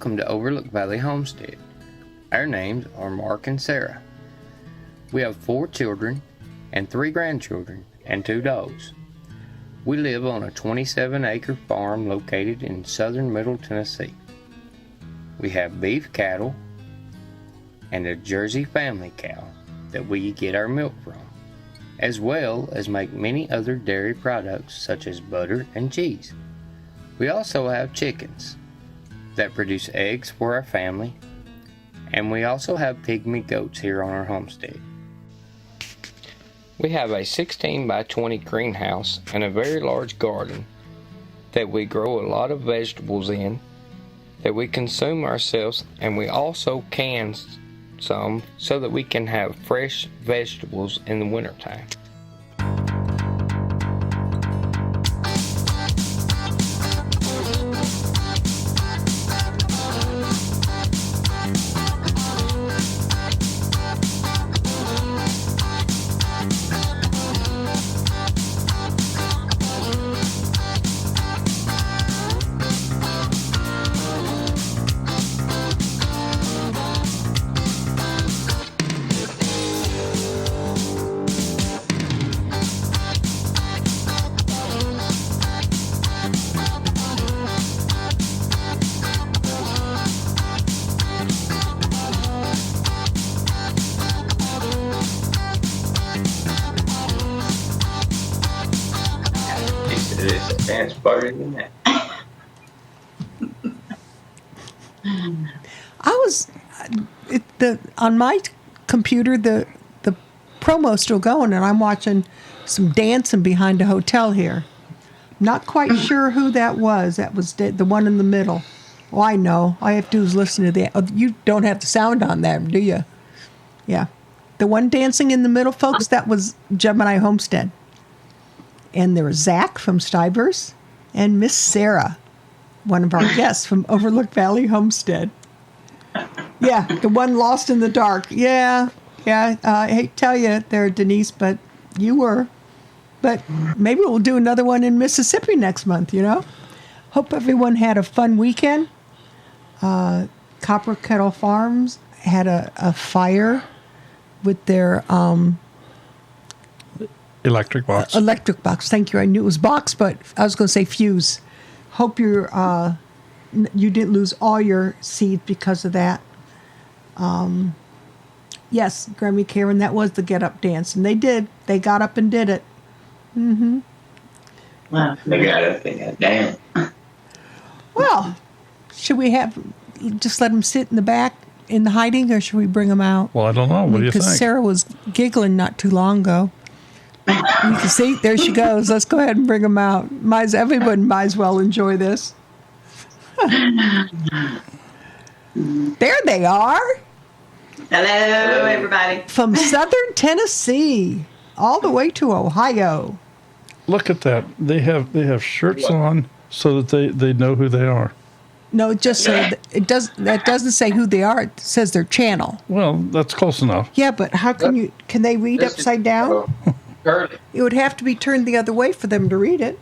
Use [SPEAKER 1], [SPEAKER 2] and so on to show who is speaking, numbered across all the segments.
[SPEAKER 1] Welcome to Overlook Valley Homestead. Our names are Mark and Sarah. We have 4 children and 3 grandchildren and 2 dogs. We live on a 27-acre farm located in southern Middle Tennessee. We have beef cattle and a Jersey family cow that we get our milk from, as well as make many other dairy products such as butter and cheese. We also have chickens that produce eggs for our family, and we also have pygmy goats here on our homestead. We have a 16 by 20 greenhouse and a very large garden that we grow a lot of vegetables in that we consume ourselves, and we also can some so that we can have fresh vegetables in the wintertime. Dance party than that.
[SPEAKER 2] On my computer the promo's still going, and I'm watching some dancing behind a hotel here. Not quite sure who that was. That was the one in the middle. Oh, I know. All I have to do is listen to that. Oh, you don't have the sound on that, do you? Yeah. The one dancing in the middle, folks, that was Gemini Homestead. And there was Zach from Stivers and Miss Sarah, one of our guests from Overlook Valley Homestead. Yeah, the one lost in the dark. Yeah. I hate to tell you there, Denise, but you were. But maybe we'll do another one in Mississippi next month, you know? Hope everyone had a fun weekend. Copper Kettle Farms had a fire with their...
[SPEAKER 3] Electric box.
[SPEAKER 2] Electric box. Thank you. I knew it was box, but I was going to say fuse. Hope you didn't lose all your seeds because of that. Yes, Grammy Karen, that was the get up dance, and they did. They got up and did it. Mm-hmm.
[SPEAKER 1] Wow. They got up and got down.
[SPEAKER 2] Well, should we just let them sit in the back in the hiding, or should we bring them out?
[SPEAKER 3] Well, I don't know. What do you think?
[SPEAKER 2] Because Sarah was giggling not too long ago. You can see, there she goes. Let's go ahead and bring them out. Everyone might as well enjoy this. There they are.
[SPEAKER 4] Hello, everybody.
[SPEAKER 2] From southern Tennessee, all the way to Ohio.
[SPEAKER 3] Look at that. They have shirts on so that they know who they are.
[SPEAKER 2] No, it just says that doesn't say who they are. It says their channel.
[SPEAKER 3] Well, that's close enough.
[SPEAKER 2] Yeah, but how can they read upside down? It would have to be turned the other way for them to read it.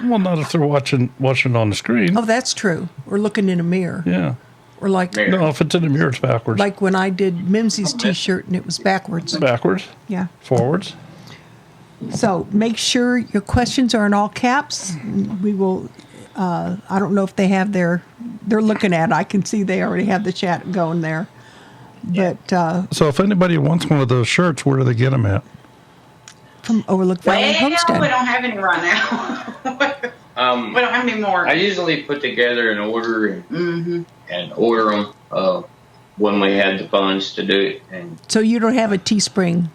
[SPEAKER 3] Well, not if they're watching on the screen.
[SPEAKER 2] Oh, that's true. Or looking in a mirror.
[SPEAKER 3] Yeah.
[SPEAKER 2] Or like
[SPEAKER 3] no, if it's in the mirror, it's backwards.
[SPEAKER 2] Like when I did Mimsy's T-shirt and it was backwards.
[SPEAKER 3] Backwards.
[SPEAKER 2] Yeah.
[SPEAKER 3] Forwards.
[SPEAKER 2] So make sure your questions are in all caps. We will. I don't know if they have they're looking at it. I can see they already have the chat going there. But
[SPEAKER 3] so if anybody wants one of those shirts, where do they get them at?
[SPEAKER 2] From Overlook Valley Homestead.
[SPEAKER 4] We don't have any right now. We don't have any more.
[SPEAKER 1] I usually put together an order and order them when we had the funds to do it. And
[SPEAKER 2] so you don't have a Teespring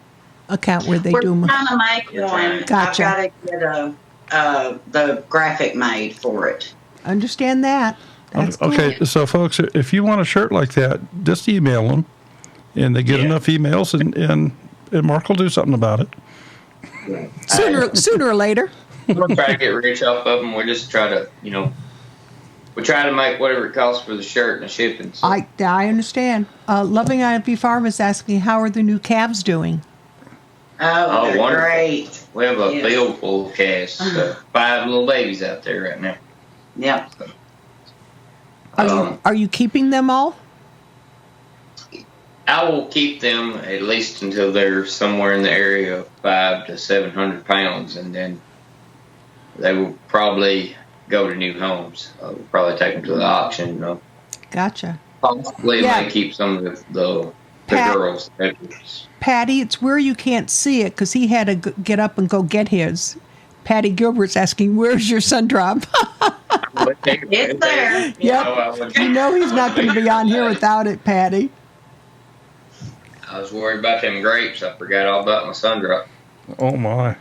[SPEAKER 2] account where they do them?
[SPEAKER 4] We're trying to make one.
[SPEAKER 2] Gotcha.
[SPEAKER 4] I've got to get the graphic made for it.
[SPEAKER 2] Understand that. That's
[SPEAKER 3] okay,
[SPEAKER 2] cool.
[SPEAKER 3] So folks, if you want a shirt like that, just email them, and they get enough emails, and Mark will do something about it.
[SPEAKER 2] Sooner or later.
[SPEAKER 1] We'll try to get rich off of them. We just try to, we try to make whatever it costs for the shirt and the shipping. So.
[SPEAKER 2] I understand. Loving Ivy Farm is asking, how are the new calves doing?
[SPEAKER 4] Oh, they're
[SPEAKER 1] wonderful.
[SPEAKER 4] Great.
[SPEAKER 1] We have a field full of calves. 5 little babies out there right now.
[SPEAKER 4] Yep.
[SPEAKER 2] Are you keeping them all?
[SPEAKER 1] I will keep them at least until they're somewhere in the area of 500 to 700 pounds, and then they will probably go to new homes. We'll probably take them to the auction.
[SPEAKER 2] Gotcha.
[SPEAKER 1] Possibly
[SPEAKER 2] Yeah.
[SPEAKER 1] may keep some of the
[SPEAKER 2] Pat-
[SPEAKER 1] girls.
[SPEAKER 2] Patty, it's where you can't see it because he had to get up and go get his. Patty Gilbert's asking, "Where's your sun drop?"
[SPEAKER 4] It's there.
[SPEAKER 2] Yep. You know he's not going to be on here without it, Patty.
[SPEAKER 1] I was worried about them grapes. I forgot all about my sun drop.
[SPEAKER 3] Oh my.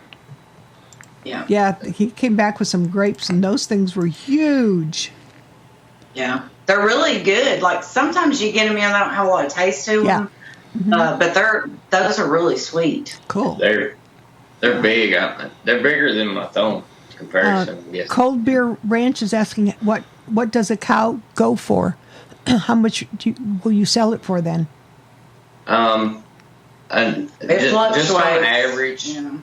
[SPEAKER 4] Yeah.
[SPEAKER 2] Yeah, he came back with some grapes, and those things were huge.
[SPEAKER 4] Yeah. They're really good. Like sometimes you get them in, they don't have a lot of taste to
[SPEAKER 2] Yeah.
[SPEAKER 4] them. But those are really sweet.
[SPEAKER 2] Cool.
[SPEAKER 1] They're big. They're bigger than my thumb in comparison. Yes.
[SPEAKER 2] Cold Beer Ranch is asking, what does a cow go for? How much will you sell it for then?
[SPEAKER 1] And
[SPEAKER 4] It
[SPEAKER 1] just on
[SPEAKER 4] fluctuates,
[SPEAKER 1] average,
[SPEAKER 4] you know.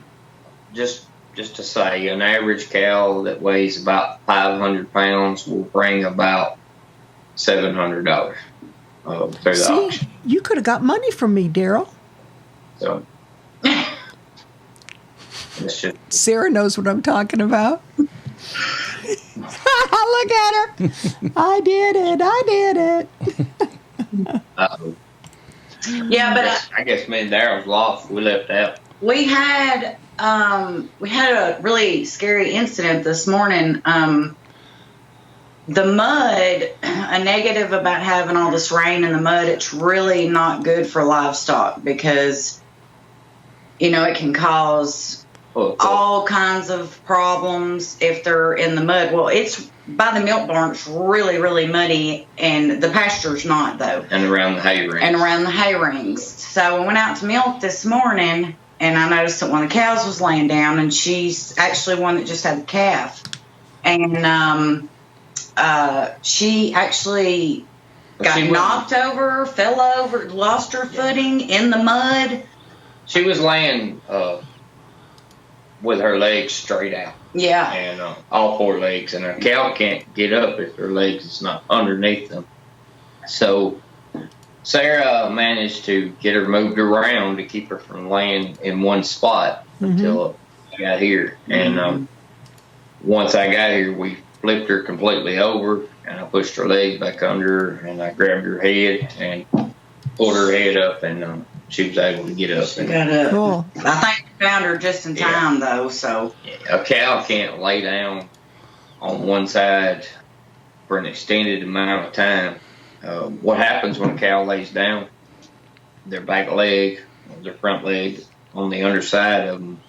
[SPEAKER 1] just to say, an average cow that weighs about 500 pounds will bring about $700 through the
[SPEAKER 2] See,
[SPEAKER 1] auction.
[SPEAKER 2] you could have got money from me, Daryl.
[SPEAKER 1] So it's just
[SPEAKER 2] Sarah knows what I'm talking about. Look at her. I did it.
[SPEAKER 4] Yeah, but
[SPEAKER 1] I guess me and Daryl's lost. We left out.
[SPEAKER 4] we had a really scary incident this morning. The mud, a negative about having all this rain in the mud, it's really not good for livestock because, it can cause all kinds of problems if they're in the mud. Well, it's by the milk barn, it's really, really muddy, and the pasture's not, though.
[SPEAKER 1] And around the hay rings.
[SPEAKER 4] So I went out to milk this morning, and I noticed that one of the cows was laying down, and she's actually one that just had the calf. And she actually got knocked over, fell over, lost her footing in the mud.
[SPEAKER 1] She was laying with her legs straight out.
[SPEAKER 4] Yeah.
[SPEAKER 1] And all four legs. And a cow can't get up if her legs is not underneath them. So Sarah managed to get her moved around to keep her from laying in one spot until I got here. And once I got here, we flipped her completely over, and I pushed her legs back under her, and I grabbed her head and pulled her head up, and she was able to get up.
[SPEAKER 4] She got up.
[SPEAKER 2] Cool.
[SPEAKER 4] I think we found her just in time, though, so.
[SPEAKER 1] A cow can't lay down on one side for an extended amount of time. What happens when a cow lays down? Their back leg, or their front leg, on the underside of them,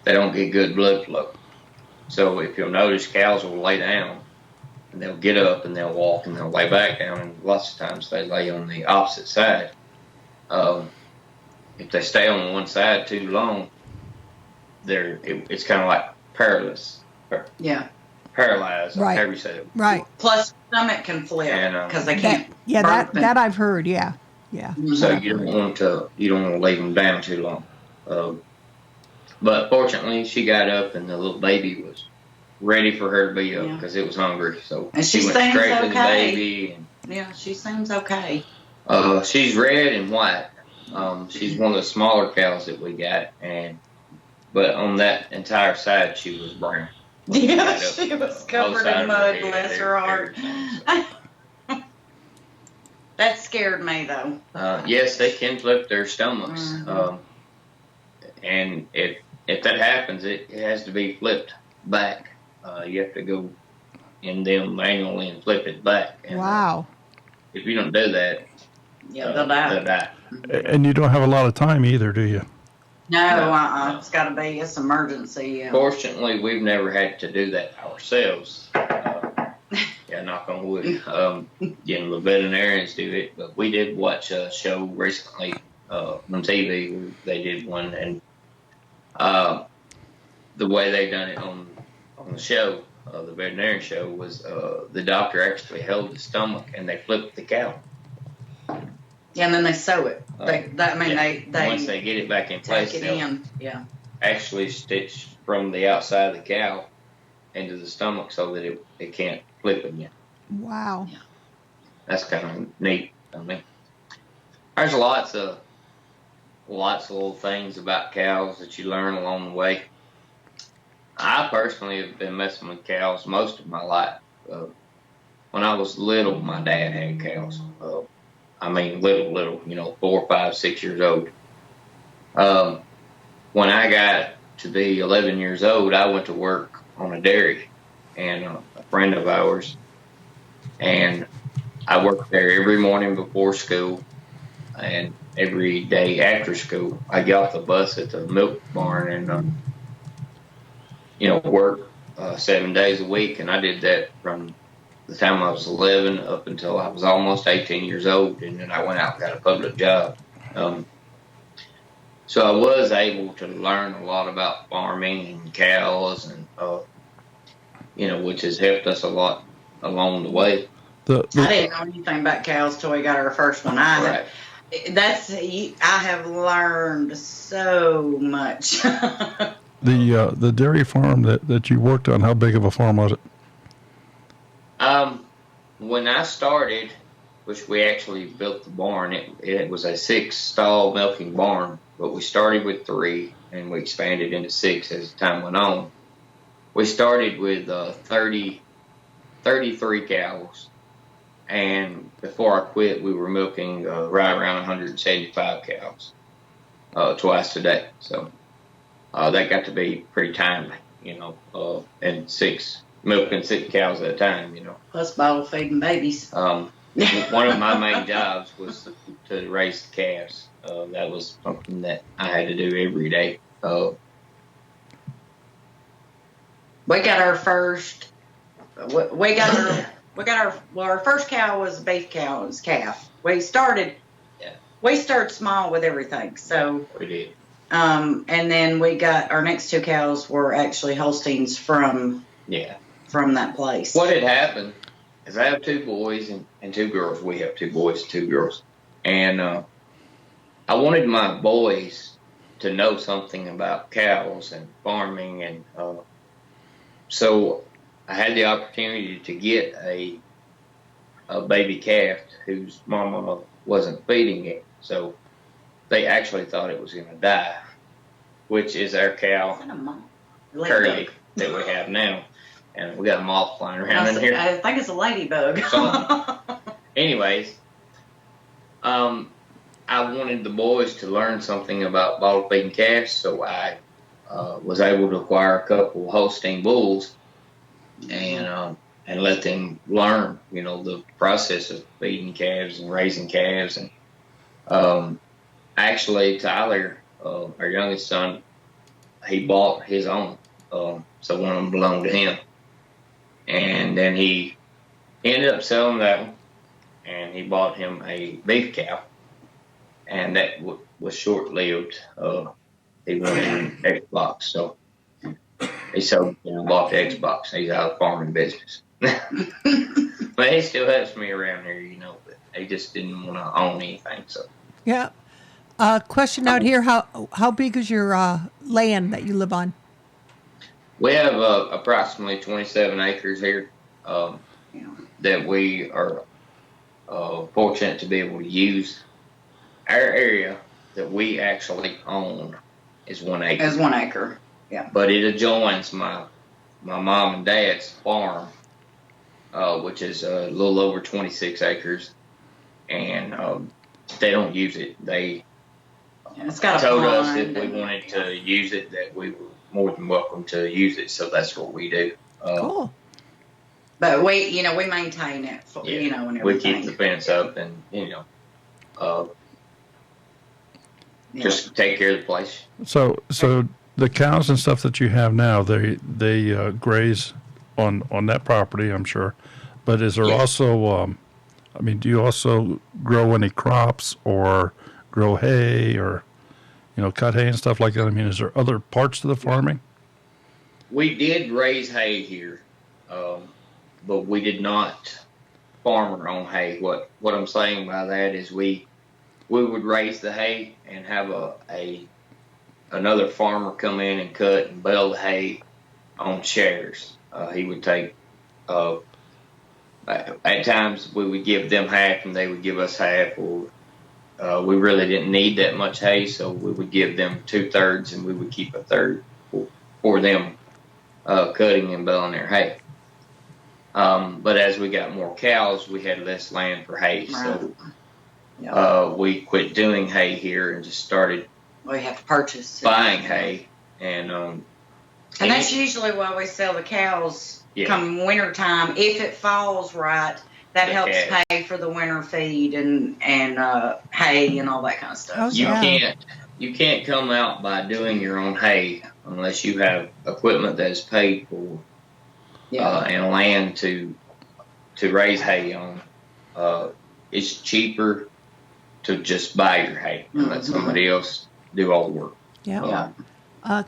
[SPEAKER 1] they don't get good blood flow. So if you'll notice, cows will lay down, and they'll get up, and they'll walk, and they'll lay back down, and lots of times they lay on the opposite side. If they stay on one side too long, it's kind of like paralyzed.
[SPEAKER 4] Yeah.
[SPEAKER 1] Paralyzed,
[SPEAKER 2] Right.
[SPEAKER 1] however you say it.
[SPEAKER 2] Right.
[SPEAKER 4] Plus, stomach can flip
[SPEAKER 1] And,
[SPEAKER 4] because they can't.
[SPEAKER 2] That I've heard. Yeah.
[SPEAKER 1] So you don't want to leave them down too long. But fortunately, she got up, and the little baby was ready for her to be up because it was hungry. So
[SPEAKER 4] And she
[SPEAKER 1] went
[SPEAKER 4] seems
[SPEAKER 1] straight to the
[SPEAKER 4] okay.
[SPEAKER 1] baby.
[SPEAKER 4] Yeah, she seems okay.
[SPEAKER 1] And, she's red and white. She's one of the smaller cows that we got, but on that entire side, she was brown.
[SPEAKER 4] Yeah, she was covered in mud, bless her heart. That scared me, though.
[SPEAKER 1] Yes, they can flip their stomachs. And if that happens, it has to be flipped back. You have to go in them manually and flip it back. And,
[SPEAKER 2] Wow.
[SPEAKER 1] if you don't do that,
[SPEAKER 4] They'll die.
[SPEAKER 1] they'll die.
[SPEAKER 3] And you don't have a lot of time either, do you?
[SPEAKER 4] No, it's got to be. It's emergency.
[SPEAKER 1] Fortunately, we've never had to do that ourselves. Knock on wood. The veterinarians do it, but we did watch a show recently on TV where they did one, and the way they done it on the show, the veterinarian show, was the doctor actually held the stomach and they flipped the cow.
[SPEAKER 4] Yeah, and then they sew it. They
[SPEAKER 1] Once they get it back in place,
[SPEAKER 4] take it
[SPEAKER 1] they'll
[SPEAKER 4] in. Yeah.
[SPEAKER 1] actually stitch from the outside of the cow into the stomach so that it can't flip again.
[SPEAKER 2] Wow.
[SPEAKER 1] that's kind of neat. I mean, there's lots of little things about cows that you learn along the way. I personally have been messing with cows most of my life. When I was little, my dad had cows. I mean, little, 4, 5, 6 years old. Um, when I got to be 11 years old, I went to work on a dairy, and a friend of ours, and I worked there every morning before school, and every day after school. I got off the bus at the milk barn and work 7 days a week, and I did that from the time I was 11 up until I was almost 18 years old, and then I went out and got a public job. Um, so I was able to learn a lot about farming and cows, and which has helped us a lot along the way.
[SPEAKER 4] I didn't know anything about cows till we got our first one. I have learned so much.
[SPEAKER 3] The dairy farm that you worked on, how big of a farm was it?
[SPEAKER 1] When I started, which we actually built the barn, it was a 6-stall milking barn, but we started with 3 and we expanded into 6 as time went on. We started with 33 cows, and before I quit, we were milking right around 175 cows twice a day. So that got to be pretty timely, and milking 6 cows at a time,
[SPEAKER 4] Plus bottle feeding babies.
[SPEAKER 1] One of my main jobs was to raise the calves. That was something that I had to do every day.
[SPEAKER 4] We got our first. Our first cow was a beef cow. It was calf. We started small with everything. So
[SPEAKER 1] we did.
[SPEAKER 4] And then we got our next 2 cows were actually Holsteins from that place.
[SPEAKER 1] What had happened is I have 2 boys and 2 girls. We have 2 boys and 2 girls. And I wanted my boys to know something about cows and farming. And so I had the opportunity to get a baby calf whose mama wasn't feeding it. So they actually thought it was going to die, which is our cow, Curly, that we have now. And we got a moth flying around in here.
[SPEAKER 4] I think it's a ladybug.
[SPEAKER 1] Anyways, I wanted the boys to learn something about bottle feeding calves, so I was able to acquire a couple Holstein bulls and let them learn, the process of feeding calves and raising calves. And actually, Tyler, our youngest son, he bought his own, so one of them belonged to him. And then he ended up selling that one, and he bought him a beef cow, and that was short-lived. He wanted an Xbox, so he sold, bought the Xbox. He's out of farming business. But he still helps me around here, but he just didn't want to own anything. So
[SPEAKER 2] Yeah. Question out here: How big is your land that you live on?
[SPEAKER 1] we have approximately 27 acres here that we are fortunate to be able to use. Our area that we actually own is 1 acre.
[SPEAKER 4] As 1 acre, yeah.
[SPEAKER 1] But it adjoins my mom and dad's farm, which is a little over 26 acres, and they don't use it. They
[SPEAKER 4] it's got
[SPEAKER 1] told us if we wanted to use it that we were more than welcome to use it, so that's what we do.
[SPEAKER 2] Cool.
[SPEAKER 4] But we maintain it, and everything.
[SPEAKER 1] We keep the fence up, and just take care of the place.
[SPEAKER 3] So the cows and stuff that you have now, they graze on that property, I'm sure. But is there also, do you also grow any crops or grow hay or, cut hay and stuff like that? Is there other parts to the farming?
[SPEAKER 1] We did raise hay here, but we did not farm our own hay. What I'm saying by that is we would raise the hay and have another farmer come in and cut and bale the hay on shares. He would take At times we would give them half and they would give us half, or we really didn't need that much hay, so we would give them 2/3 and we would keep a third for them cutting and baling their hay. But as we got more cows, we had less land for hay, so we quit doing hay here and just started.
[SPEAKER 4] We have to purchase
[SPEAKER 1] buying hay, and
[SPEAKER 4] that's usually why we sell the cows come winter time. If it falls right, that helps pay for the winter feed and hay and all that kind of stuff.
[SPEAKER 2] Oh,
[SPEAKER 1] You can't come out by doing your own hay unless you have equipment that is paid for, and land to raise hay on. It's cheaper to just buy your hay and let somebody else do all the work.
[SPEAKER 2] Yeah.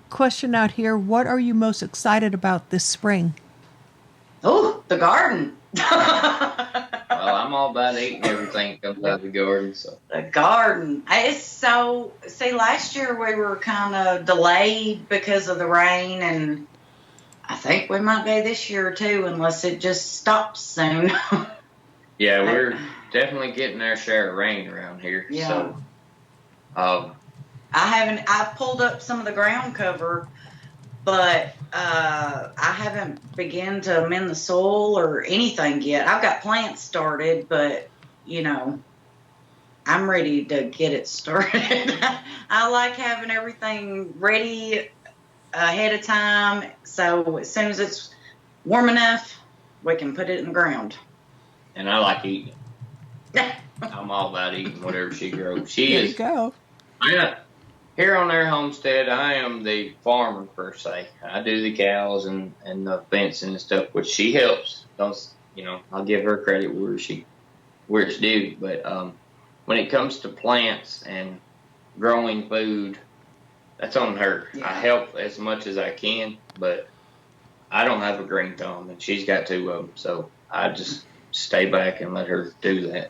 [SPEAKER 2] Question out here: what are you most excited about this spring?
[SPEAKER 4] Oh, the garden.
[SPEAKER 1] Well, I'm all about eating everything that comes out of the garden. So
[SPEAKER 4] the garden. It's so. See, last year we were kind of delayed because of the rain, and I think we might be this year too, unless it just stops soon.
[SPEAKER 1] Yeah, we're definitely getting our share of rain around here.
[SPEAKER 4] Yeah.
[SPEAKER 1] So,
[SPEAKER 4] I pulled up some of the ground cover, but I haven't begun to amend the soil or anything yet. I've got plants started, but I'm ready to get it started. I like having everything ready ahead of time, so as soon as it's warm enough, we can put it in the ground.
[SPEAKER 1] And I like eating it. I'm all about eating whatever she grows.
[SPEAKER 2] There you go.
[SPEAKER 1] Here on their homestead, I am the farmer per se. I do the cows and the fencing and stuff, which she helps. I'll give her credit where it's due. But when it comes to plants and growing food, that's on her.
[SPEAKER 4] Yeah.
[SPEAKER 1] I help as much as I can, but I don't have a green thumb, and she's got 2 of them, so I just stay back and let her do that.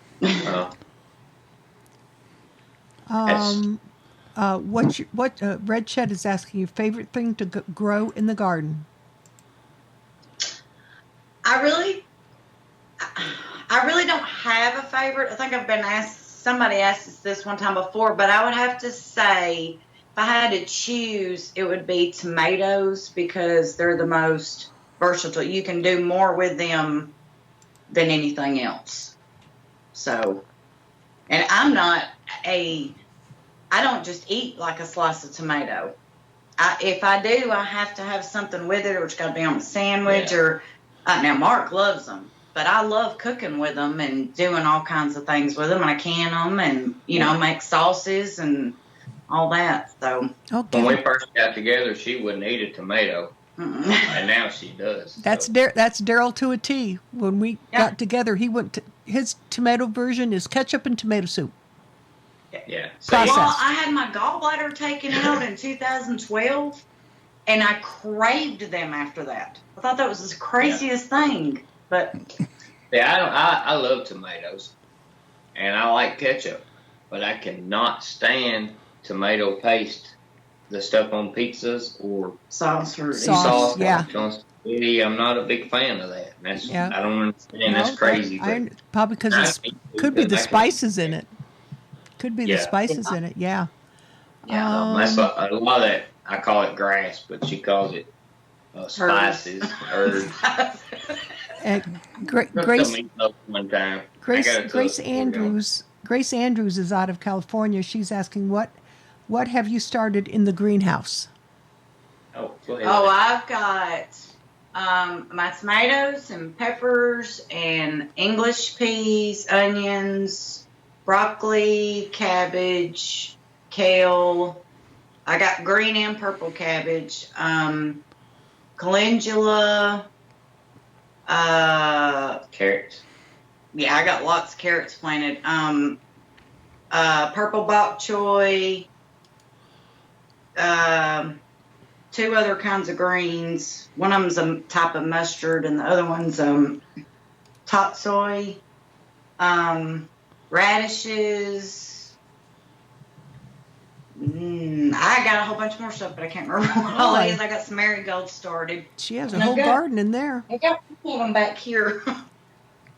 [SPEAKER 2] Red Shed is asking your favorite thing to grow in the garden.
[SPEAKER 4] I really don't have a favorite. I think I've been asked. Somebody asked us this one time before, but I would have to say, if I had to choose, it would be tomatoes because they're the most versatile. You can do more with them than anything else. So, and I don't just eat like a slice of tomato. If I do, I have to have something with it, or it's got to be on a sandwich. Or now Mark loves them, but I love cooking with them and doing all kinds of things with them. And I can them, and make sauces and all that. So
[SPEAKER 1] when we first got together, she wouldn't eat a tomato, and now she does.
[SPEAKER 2] That's Daryl to a T. When we got together, his tomato version is ketchup and tomato soup.
[SPEAKER 1] Yeah.
[SPEAKER 2] Process.
[SPEAKER 4] Well, I had my gallbladder taken out in 2012, and I craved them after that. I thought that was the craziest thing. But
[SPEAKER 1] I love tomatoes, and I like ketchup, but I cannot stand tomato paste, the stuff on pizzas or
[SPEAKER 4] sauce.
[SPEAKER 2] Yeah.
[SPEAKER 1] I'm not a big fan of that. I don't understand. That's crazy.
[SPEAKER 2] Probably because it could be the spices in it. Could be the spices in it, yeah.
[SPEAKER 1] Yeah, that's a lot of that. I call it grass, but she calls it spices. Herbs.
[SPEAKER 2] Grace Andrews is out of California. She's asking, what have you started in the greenhouse?
[SPEAKER 1] Oh, go ahead.
[SPEAKER 4] Oh, I've got my tomatoes and peppers and English peas, onions, broccoli, cabbage, kale. I got green and purple cabbage. Calendula.
[SPEAKER 1] Carrots.
[SPEAKER 4] Yeah, I got lots of carrots planted. Purple bok choy. 2 other kinds of greens. One of them's a type of mustard, and the other one's top soy. Radishes. I got a whole bunch more stuff, but I can't remember what all it is. I got some marigolds started.
[SPEAKER 2] She has a whole garden in there.
[SPEAKER 4] I got 2 of them back here.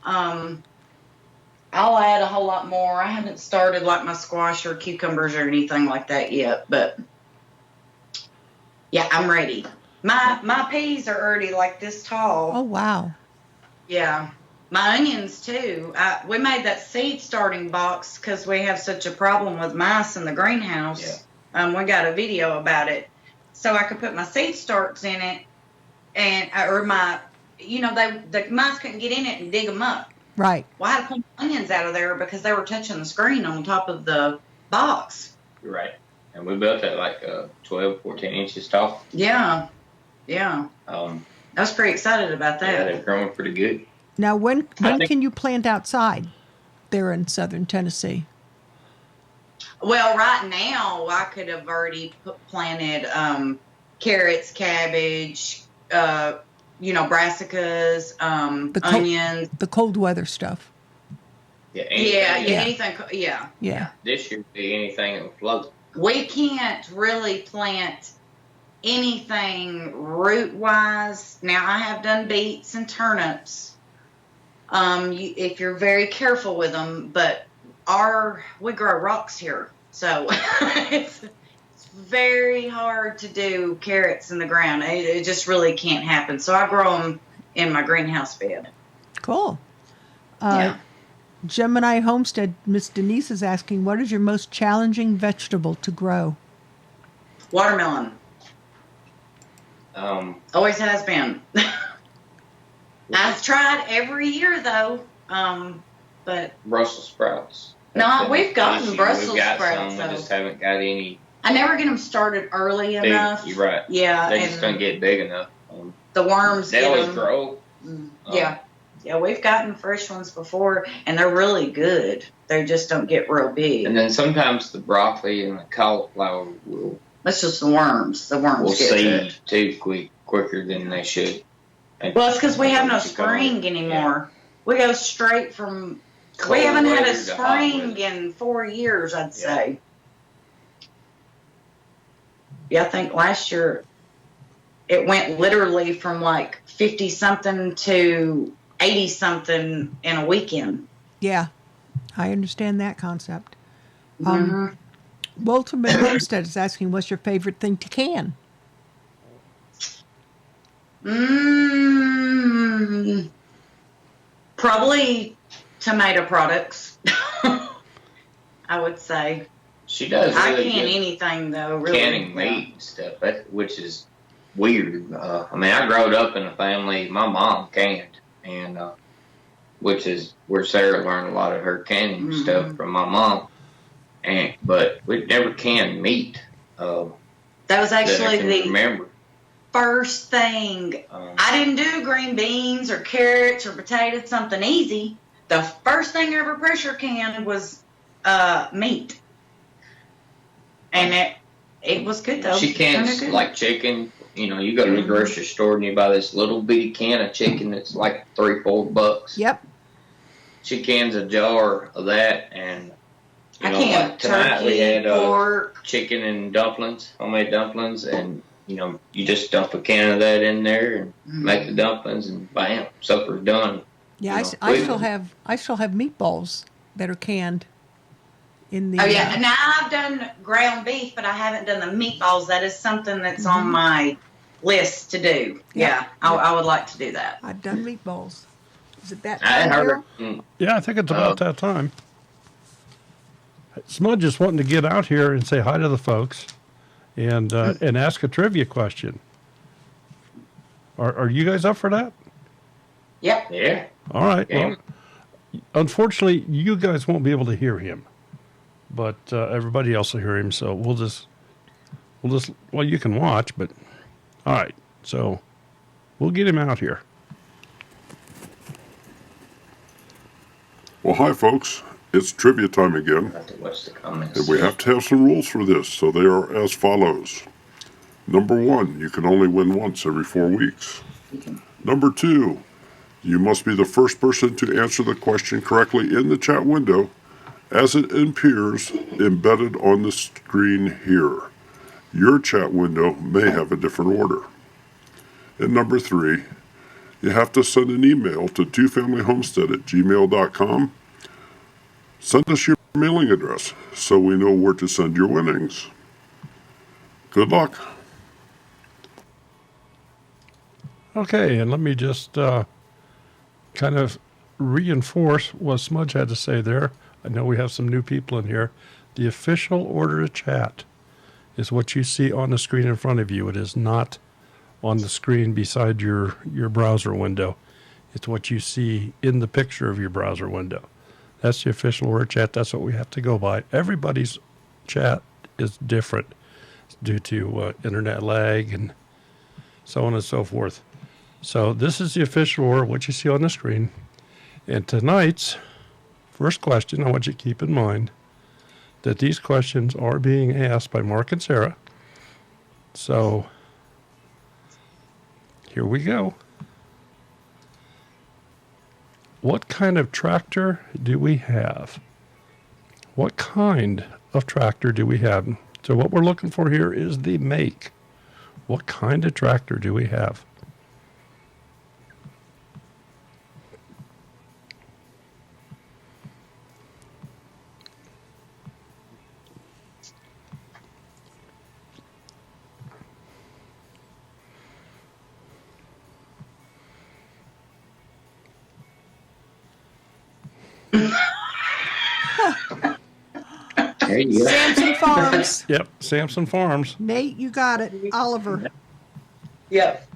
[SPEAKER 4] I'll add a whole lot more. I haven't started like my squash or cucumbers or anything like that yet, but yeah, I'm ready. My peas are already like this tall.
[SPEAKER 2] Oh, wow.
[SPEAKER 4] Yeah. My onions too. We made that seed starting box because we have such a problem with mice in the greenhouse.
[SPEAKER 1] Yeah.
[SPEAKER 4] We got a video about it, so I could put my seed starts in it, and or my, the mice couldn't get in it and dig them up.
[SPEAKER 2] Right.
[SPEAKER 4] Well, I had to pull my onions out of there because they were touching the screen on top of the box.
[SPEAKER 1] You're right. And we built it like 12, 14 inches tall.
[SPEAKER 4] Yeah. Yeah. I was pretty excited about that.
[SPEAKER 1] Yeah, they're growing pretty good.
[SPEAKER 2] Now, when can you plant outside there in southern Tennessee?
[SPEAKER 4] Well, right now, I could have already planted carrots, cabbage, brassicas, onions.
[SPEAKER 2] The cold weather stuff.
[SPEAKER 1] Yeah,
[SPEAKER 4] Anything.
[SPEAKER 2] Yeah.
[SPEAKER 1] This should be anything that will float.
[SPEAKER 4] We can't really plant anything root-wise. Now, I have done beets and turnips. If you're very careful with them, but we grow rocks here, so it's very hard to do carrots in the ground. It just really can't happen. So I grow them in my greenhouse bed.
[SPEAKER 2] Cool.
[SPEAKER 4] Yeah.
[SPEAKER 2] Gemini Homestead, Miss Denise is asking, what is your most challenging vegetable to grow?
[SPEAKER 4] Watermelon. Always has been. I've tried every year though, but
[SPEAKER 1] Brussels sprouts.
[SPEAKER 4] No, we've gotten Brussels
[SPEAKER 1] we've got
[SPEAKER 4] sprouts.
[SPEAKER 1] Some, we just haven't got any.
[SPEAKER 4] I never get them started early
[SPEAKER 1] big,
[SPEAKER 4] enough.
[SPEAKER 1] You're right.
[SPEAKER 4] Yeah,
[SPEAKER 1] They just don't get big enough.
[SPEAKER 4] The worms.
[SPEAKER 1] They
[SPEAKER 4] get
[SPEAKER 1] always
[SPEAKER 4] them.
[SPEAKER 1] grow.
[SPEAKER 4] Yeah, we've gotten fresh ones before, and they're really good. They just don't get real big.
[SPEAKER 1] And then sometimes the broccoli and the cauliflower will.
[SPEAKER 4] That's just the worms. The worms
[SPEAKER 1] Will
[SPEAKER 4] get
[SPEAKER 1] seed
[SPEAKER 4] it.
[SPEAKER 1] too quicker than they should.
[SPEAKER 4] Well, it's because we have no spring anymore. We go straight from. We haven't had a spring in 4 years, I'd say. Yeah, I think last year it went literally from like 50 something to 80 something in a weekend.
[SPEAKER 2] Yeah, I understand that concept. Ultimate Homestead is asking, what's your favorite thing to can?
[SPEAKER 4] Probably tomato products. I would say.
[SPEAKER 1] She does really
[SPEAKER 4] I can
[SPEAKER 1] good
[SPEAKER 4] anything though. Really.
[SPEAKER 1] canning meat and stuff, which is weird. I mean, I growed up in a family. My mom canned, and which is where Sarah learned a lot of her canning stuff from my mom. But we never canned meat.
[SPEAKER 4] That was actually
[SPEAKER 1] remember.
[SPEAKER 4] First thing. I didn't do green beans or carrots or potatoes, something easy. The first thing I ever pressure canned was meat. And it was good though.
[SPEAKER 1] She cans like chicken. You go to the grocery store and you buy this little bitty can of chicken that's like $3-4.
[SPEAKER 2] Yep.
[SPEAKER 1] She cans a jar of that, and
[SPEAKER 4] like
[SPEAKER 1] tonight we had
[SPEAKER 4] pork,
[SPEAKER 1] chicken and dumplings, homemade dumplings, and you just dump a can of that in there and make the dumplings, and bam, supper's done.
[SPEAKER 2] Yeah, I still have meatballs that are canned. In the,
[SPEAKER 4] oh yeah, now I've done ground beef, but I haven't done the meatballs. That is something that's on my list to do. Yeah, I would like to do that.
[SPEAKER 2] I've done meatballs. Is it that
[SPEAKER 1] I
[SPEAKER 2] time,
[SPEAKER 1] heard
[SPEAKER 2] Daryl?
[SPEAKER 3] Yeah, I think it's about that time. Smudge is wanting to get out here and say hi to the folks and ask a trivia question. Are you guys up for that?
[SPEAKER 4] Yep.
[SPEAKER 1] Yeah.
[SPEAKER 3] All right.
[SPEAKER 1] Yeah.
[SPEAKER 3] Well, unfortunately, you guys won't be able to hear him, but everybody else will hear him. So we'll just well, you can watch, but all right. So we'll get him out here.
[SPEAKER 5] Well, hi, folks. It's trivia time again,
[SPEAKER 1] I have to watch the comments.
[SPEAKER 5] and we have to have some rules for this, so they are as follows. Number 1, you can only win once every 4 weeks. Number 2, you must be the first person to answer the question correctly in the chat window as it appears embedded on the screen here. Your chat window may have a different order. And number 3, you have to send an email to twofamilyhomestead@gmail.com. Send us your mailing address so we know where to send your winnings. Good luck.
[SPEAKER 3] Okay, and let me just kind of reinforce what Smudge had to say there. I know we have some new people in here. The official order to chat is what you see on the screen in front of you. It is not on the screen beside your browser window. It's what you see in the picture of your browser window. That's the official order chat. That's what we have to go by. Everybody's chat is different due to internet lag and so on and so forth. So this is the official order, what you see on the screen. And tonight's first question, I want you to keep in mind that these questions are being asked by Mark and Sarah. So here we go. What kind of tractor do we have? What kind of tractor do we have? So what we're looking for here is the make. What kind of tractor do we have?
[SPEAKER 6] There you go.
[SPEAKER 2] Samson Farms.
[SPEAKER 3] Yep, Samson Farms.
[SPEAKER 2] Nate, you got it. Oliver.
[SPEAKER 4] Yep.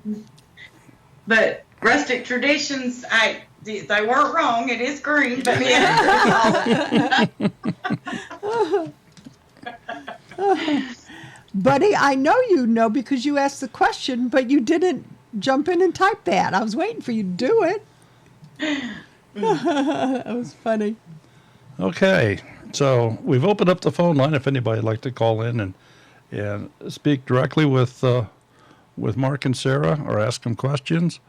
[SPEAKER 4] But rustic traditions, they weren't wrong. It is green, but yeah.
[SPEAKER 2] Buddy, I know you know because you asked the question, but you didn't jump in and type that. I was waiting for you to do it. That was funny.
[SPEAKER 3] Okay, so we've opened up the phone line if anybody'd like to call in and speak directly with Mark and Sarah, or ask them questions,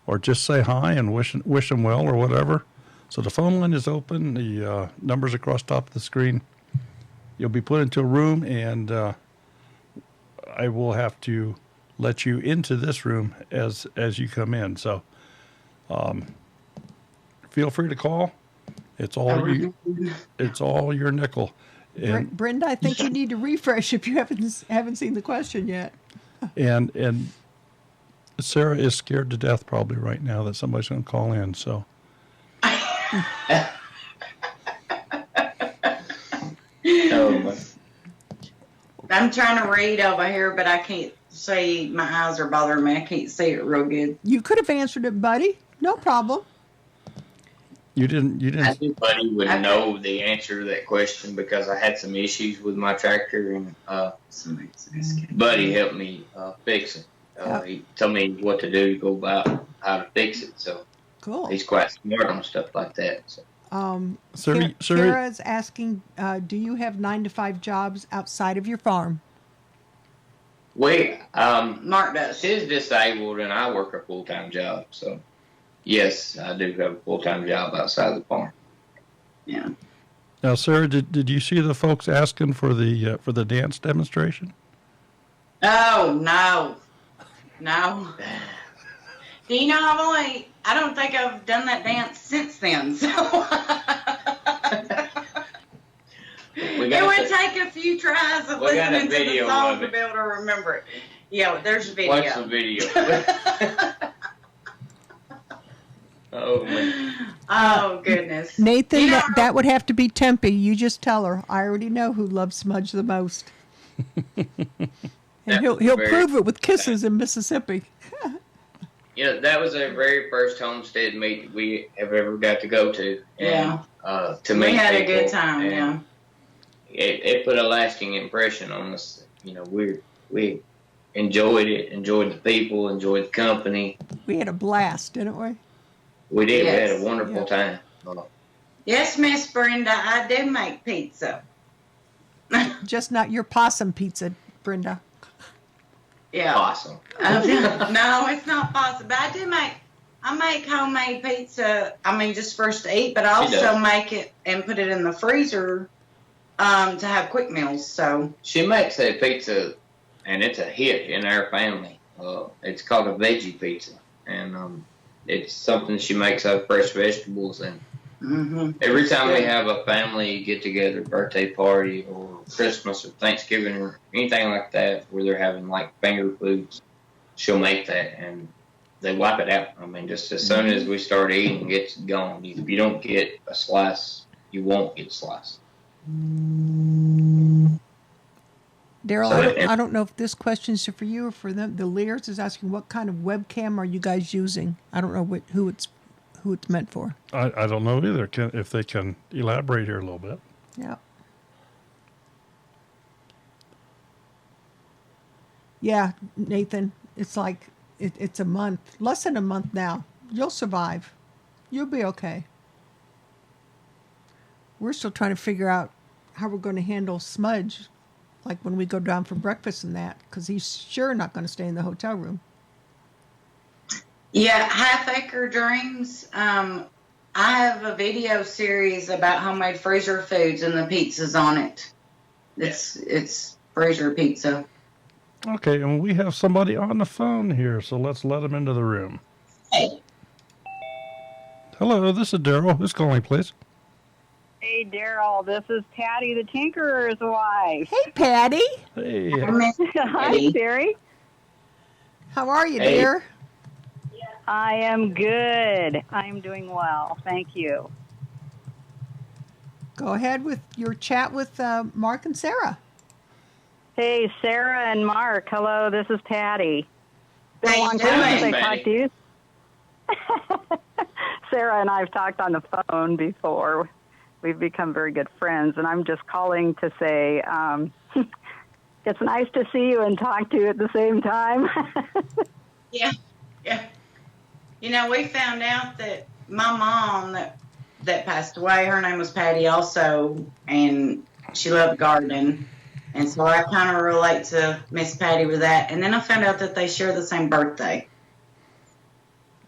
[SPEAKER 3] or just say hi and wish them well or whatever. So the phone line is open. The numbers across the top of the screen. You'll be put into a room, and I will have to let you into this room as you come in. So feel free to call. It's all it's all your nickel. And
[SPEAKER 2] Brenda, I think you need to refresh if you haven't seen the question yet.
[SPEAKER 3] and Sarah is scared to death probably right now that somebody's going to call in. So
[SPEAKER 4] I'm trying to read over here, but I can't see. My eyes are bothering me. I can't see it real good.
[SPEAKER 2] You could have answered it, buddy. No problem.
[SPEAKER 3] you didn't.
[SPEAKER 6] I think Buddy would know the answer to that question because I had some issues with my tractor, and Buddy helped me fix it. He told me what to do to go about how to fix it. So
[SPEAKER 2] Cool.
[SPEAKER 6] he's quite smart on stuff like that. So.
[SPEAKER 2] Kara's asking, do you have 9-to-5 jobs outside of your farm?
[SPEAKER 4] Mark does.
[SPEAKER 6] She's disabled, and I work a full-time job. So, yes, I do have a full-time job outside the farm.
[SPEAKER 4] Yeah.
[SPEAKER 3] Now, Sarah, did you see the folks asking for the dance demonstration?
[SPEAKER 4] Oh, no. Do you know I don't think I've done that dance since then, so. It would take a few tries of listening to the song to be able to remember it. Yeah, there's a video.
[SPEAKER 6] Watch the video. Oh, man.
[SPEAKER 4] Oh, goodness.
[SPEAKER 2] Nathan, that would have to be Tempe. You just tell her. I already know who loves Smudge the most. And he'll prove it with kisses in Mississippi.
[SPEAKER 6] That was the very first homestead meet we have ever got to go to. And, to meet
[SPEAKER 4] we had
[SPEAKER 6] people,
[SPEAKER 4] a good time, yeah.
[SPEAKER 6] It put a lasting impression on us. We enjoyed it, enjoyed the people, enjoyed the company.
[SPEAKER 2] We had a blast, didn't we?
[SPEAKER 6] We did.
[SPEAKER 4] Yes.
[SPEAKER 6] We had a wonderful time.
[SPEAKER 4] Yes, Miss Brenda, I do make pizza.
[SPEAKER 2] Just not your possum pizza, Brenda.
[SPEAKER 4] Yeah.
[SPEAKER 6] Awesome.
[SPEAKER 4] No, it's not possum. But I make homemade pizza. I mean, just for us to eat, but I also make it and put it in the freezer to have quick meals. So
[SPEAKER 6] she makes a pizza, and it's a hit in our family. It's called a veggie pizza, and it's something she makes out of fresh vegetables. And every time we have a family get together, birthday party, or Christmas or Thanksgiving or anything like that, where they're having like finger foods, she'll make that and they wipe it out. I mean, just as soon as we start eating, it's gone. If you don't get a slice, you won't get a slice.
[SPEAKER 2] Daryl,
[SPEAKER 6] So-
[SPEAKER 2] I don't know if this question is for you or for them. The Lears is asking, what kind of webcam are you guys using? I don't know who it's meant for.
[SPEAKER 3] I don't know either. If they can elaborate here a little bit.
[SPEAKER 2] Yeah. Yeah, Nathan, it's like it's a month, less than a month now. You'll survive. You'll be okay. We're still trying to figure out how we're going to handle Smudge, like when we go down for breakfast and that, because he's sure not going to stay in the hotel room.
[SPEAKER 4] Yeah, Half Acre Dreams. I have a video series about homemade freezer foods and the pizzas on it. It's freezer pizza.
[SPEAKER 3] Okay, and we have somebody on the phone here, so let's let them into the room.
[SPEAKER 4] Hey.
[SPEAKER 3] Hello, this is Daryl. Who's calling, please?
[SPEAKER 7] Hey, Daryl, this is Patty, the tinkerer's wife.
[SPEAKER 2] Hey, Patty.
[SPEAKER 3] Hey.
[SPEAKER 7] Hi, Sherry.
[SPEAKER 2] How are you,
[SPEAKER 6] Hey.
[SPEAKER 2] dear?
[SPEAKER 7] I am good. I'm doing well. Thank you.
[SPEAKER 2] Go ahead with your chat with Mark and Sarah.
[SPEAKER 7] Hey, Sarah and Mark. Hello, this is Patty. Been
[SPEAKER 4] How
[SPEAKER 7] a
[SPEAKER 4] you
[SPEAKER 7] long time since
[SPEAKER 6] doing,
[SPEAKER 7] I talked to you. Sarah and I have talked on the phone before. We've become very good friends, and I'm just calling to say it's nice to see you and talk to you at the same time.
[SPEAKER 4] Yeah. You know, we found out that my mom that passed away, her name was Patty also, and she loved gardening. And so I kind of relate to Miss Patty with that. And then I found out that they share the same birthday.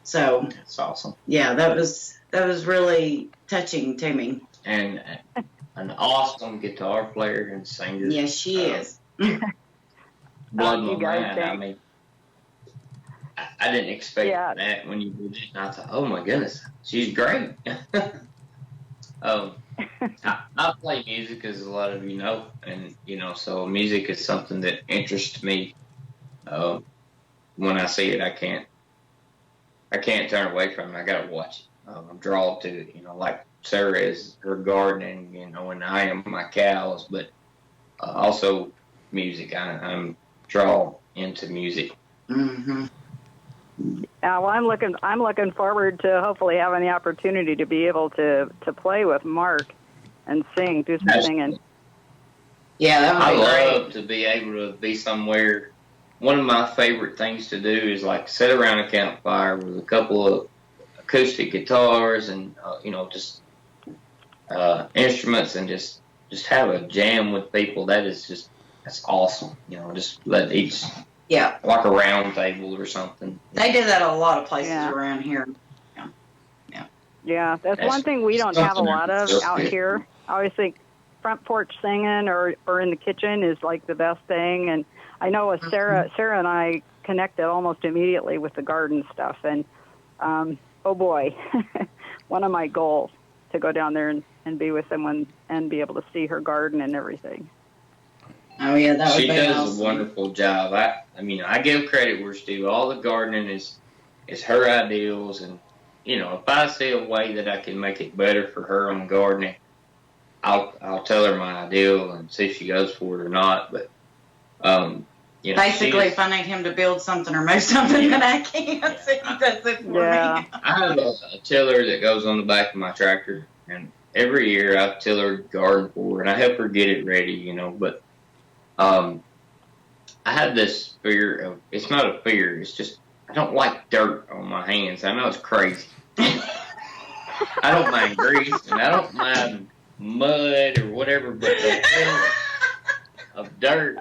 [SPEAKER 4] So,
[SPEAKER 6] That's awesome.
[SPEAKER 4] yeah, that was really touching to me.
[SPEAKER 6] And an awesome guitar player and singer.
[SPEAKER 4] Yes, she is.
[SPEAKER 6] Blood
[SPEAKER 7] you
[SPEAKER 6] my
[SPEAKER 7] guys
[SPEAKER 6] mind.
[SPEAKER 7] think?
[SPEAKER 6] I mean, I didn't expect
[SPEAKER 7] Yeah.
[SPEAKER 6] that when you did it. And I thought, oh my goodness, she's great. I play music, as a lot of you know, and so music is something that interests me. When I see it, I can't turn away from it. I gotta watch it. I'm drawn to it. Like Sarah is her gardening, and I am my cows, but also music. I'm drawn into music.
[SPEAKER 4] Mm-hmm.
[SPEAKER 7] Well, I'm looking forward to hopefully having the opportunity to be able to play with Mark and do some singing.
[SPEAKER 4] Yeah, that
[SPEAKER 6] I
[SPEAKER 4] would be great.
[SPEAKER 6] love to be able to be somewhere. One of my favorite things to do is like sit around a campfire with a couple of acoustic guitars and just instruments and just have a jam with people. That's awesome. Just let each.
[SPEAKER 4] Yeah,
[SPEAKER 6] Like a round table or something.
[SPEAKER 4] they do that a lot of places
[SPEAKER 7] Yeah.
[SPEAKER 4] around here.
[SPEAKER 7] Yeah, that's
[SPEAKER 6] That's
[SPEAKER 7] one thing we don't have a lot of
[SPEAKER 6] something
[SPEAKER 7] out
[SPEAKER 6] else.
[SPEAKER 7] here. I always think front porch singing or in the kitchen is like the best thing. And I know with Sarah and I connected almost immediately with the garden stuff. And oh boy, one of my goals to go down there and be with someone and be able to see her garden and everything.
[SPEAKER 4] Oh yeah, that would
[SPEAKER 6] She
[SPEAKER 4] be
[SPEAKER 6] does
[SPEAKER 4] awesome.
[SPEAKER 6] a wonderful job. I give credit where it's due. All the gardening is her ideals, and if I see a way that I can make it better for her on gardening, I'll tell her my ideal and see if she goes for it or not. But
[SPEAKER 4] Basically, if I need him to build something or move something that I can't, so he does it for
[SPEAKER 7] Yeah.
[SPEAKER 4] me.
[SPEAKER 6] I have a tiller that goes on the back of my tractor, and every year I till her garden for her, and I help her get it ready, But I have this fear of, it's not a fear, it's just, I don't like dirt on my hands. I know it's crazy. I don't mind grease, and I don't mind mud or whatever, but the feeling of dirt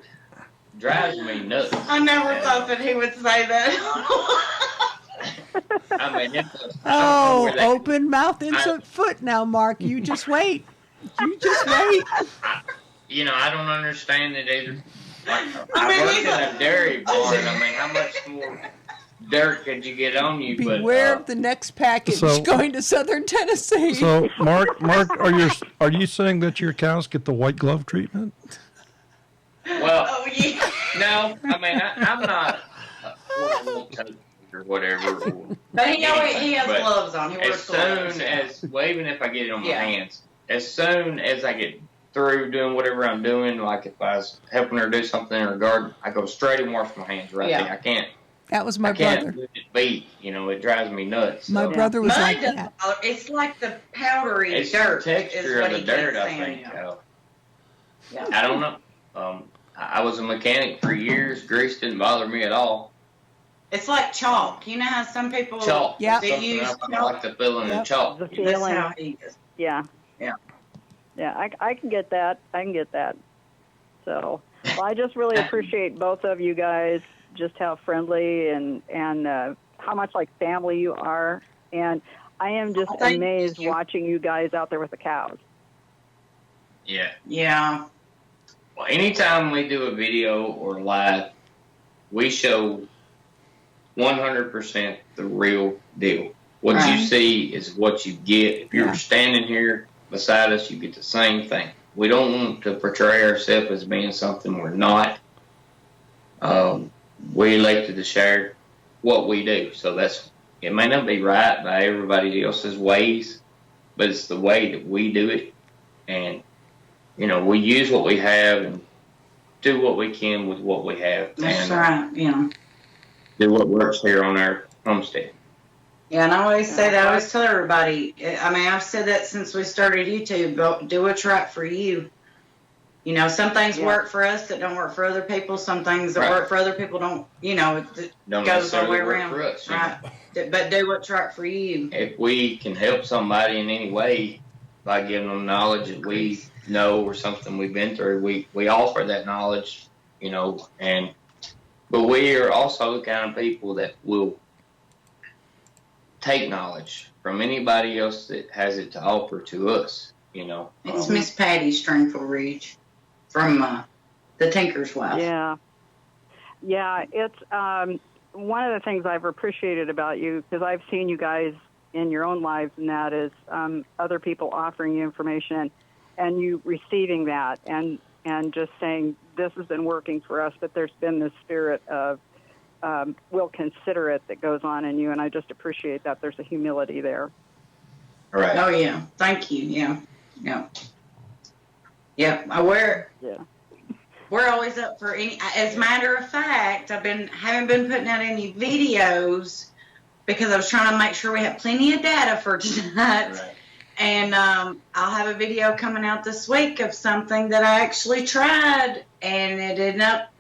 [SPEAKER 6] drives me nuts.
[SPEAKER 4] I never thought that he would say that.
[SPEAKER 6] I mean, I don't know where that-
[SPEAKER 2] Open mouth into foot now, Mark. You just wait. You just wait.
[SPEAKER 6] I don't understand it either. Like,
[SPEAKER 4] I mean,
[SPEAKER 6] I work
[SPEAKER 4] he's
[SPEAKER 6] in a dairy barn. I mean, how much more dirt could you get on you.
[SPEAKER 2] Beware
[SPEAKER 6] But
[SPEAKER 2] of the next package
[SPEAKER 3] So-
[SPEAKER 2] going to Southern Tennessee.
[SPEAKER 3] So, Mark, are you saying that your cows get the white glove treatment?
[SPEAKER 6] well,
[SPEAKER 4] Oh yeah.
[SPEAKER 6] no, I mean I'm not or whatever.
[SPEAKER 4] But he has
[SPEAKER 6] But
[SPEAKER 4] gloves on. He
[SPEAKER 6] As
[SPEAKER 4] wears gloves.
[SPEAKER 6] soon as, well, even if I get it on my
[SPEAKER 4] Yeah.
[SPEAKER 6] hands, as soon as I get through doing whatever I'm doing, like if I was helping her do something in her garden, I go straight and wash my hands right
[SPEAKER 4] Yeah.
[SPEAKER 6] there. I can't.
[SPEAKER 2] That was my
[SPEAKER 6] I can't
[SPEAKER 2] brother.
[SPEAKER 6] let it beat. It drives me nuts.
[SPEAKER 2] My
[SPEAKER 6] So.
[SPEAKER 2] brother was
[SPEAKER 4] Mud
[SPEAKER 2] like
[SPEAKER 4] doesn't
[SPEAKER 2] that.
[SPEAKER 4] bother. It's like the powdery
[SPEAKER 6] It's
[SPEAKER 4] dirt
[SPEAKER 6] the texture
[SPEAKER 4] is
[SPEAKER 6] of
[SPEAKER 4] what
[SPEAKER 6] the
[SPEAKER 4] he
[SPEAKER 6] dirt,
[SPEAKER 4] can't
[SPEAKER 6] I
[SPEAKER 4] stand.
[SPEAKER 6] think.
[SPEAKER 4] Yeah.
[SPEAKER 6] I don't know. I was a mechanic for years. Grease didn't bother me at all.
[SPEAKER 4] It's like chalk. You know how some people
[SPEAKER 6] Chalk.
[SPEAKER 2] Yeah.
[SPEAKER 6] They
[SPEAKER 4] They use
[SPEAKER 6] use I
[SPEAKER 4] chalk.
[SPEAKER 6] like the feeling
[SPEAKER 2] Yep.
[SPEAKER 6] of chalk.
[SPEAKER 7] The
[SPEAKER 4] That's
[SPEAKER 7] feeling.
[SPEAKER 4] how he is.
[SPEAKER 7] Yeah.
[SPEAKER 4] Yeah.
[SPEAKER 7] Yeah, I can get that. I can get that. So, well, I just really appreciate both of you guys, just how friendly and how much like family you are. And I am just
[SPEAKER 4] Oh, thank
[SPEAKER 7] amazed
[SPEAKER 4] you.
[SPEAKER 7] watching you guys out there with the cows.
[SPEAKER 6] Yeah.
[SPEAKER 4] Yeah.
[SPEAKER 6] Well, anytime we do a video or live, we show 100% the real deal. What you
[SPEAKER 4] Right.
[SPEAKER 6] see is what you get. If you're
[SPEAKER 2] Yeah.
[SPEAKER 6] standing here beside us, you get the same thing. We don't want to portray ourselves as being something we're not. We elected to share what we do. So it may not be right by everybody else's ways, but it's the way that we do it. And, we use what we have and do what we can with what we have.
[SPEAKER 4] That's
[SPEAKER 6] and
[SPEAKER 4] right. Yeah.
[SPEAKER 6] do what works here on our homestead.
[SPEAKER 4] Yeah, and I always say that. I always tell everybody. I mean, I've said that since we started YouTube. But do what's right for you. Some things
[SPEAKER 7] Yeah.
[SPEAKER 4] work for us that don't work for other people. Some things that
[SPEAKER 6] Right.
[SPEAKER 4] work for other people don't. It
[SPEAKER 6] Don't
[SPEAKER 4] goes all the way
[SPEAKER 6] necessarily work
[SPEAKER 4] around.
[SPEAKER 6] for us.
[SPEAKER 4] Right. But do what's right for you.
[SPEAKER 6] If we can help somebody in any way by giving them knowledge that we know or something we've been through, we offer that knowledge, but we are also the kind of people that will take knowledge from anybody else that has it to offer to us,
[SPEAKER 4] It's Miss Patty Stringful Ridge from the Tinker's Wife.
[SPEAKER 7] Yeah. Yeah, it's one of the things I've appreciated about you, because I've seen you guys in your own lives, and that is other people offering you information and you receiving that and just saying, this has been working for us, but there's been this spirit of we'll consider it that goes on in you, and I just appreciate that. There's a humility there.
[SPEAKER 6] Right.
[SPEAKER 4] Oh yeah, thank you. Yeah. We're always up for any. As a matter of fact, haven't been putting out any videos because I was trying to make sure we have plenty of data for tonight.
[SPEAKER 6] Right.
[SPEAKER 4] And I'll have a video coming out this week of something that I actually tried, and it ended up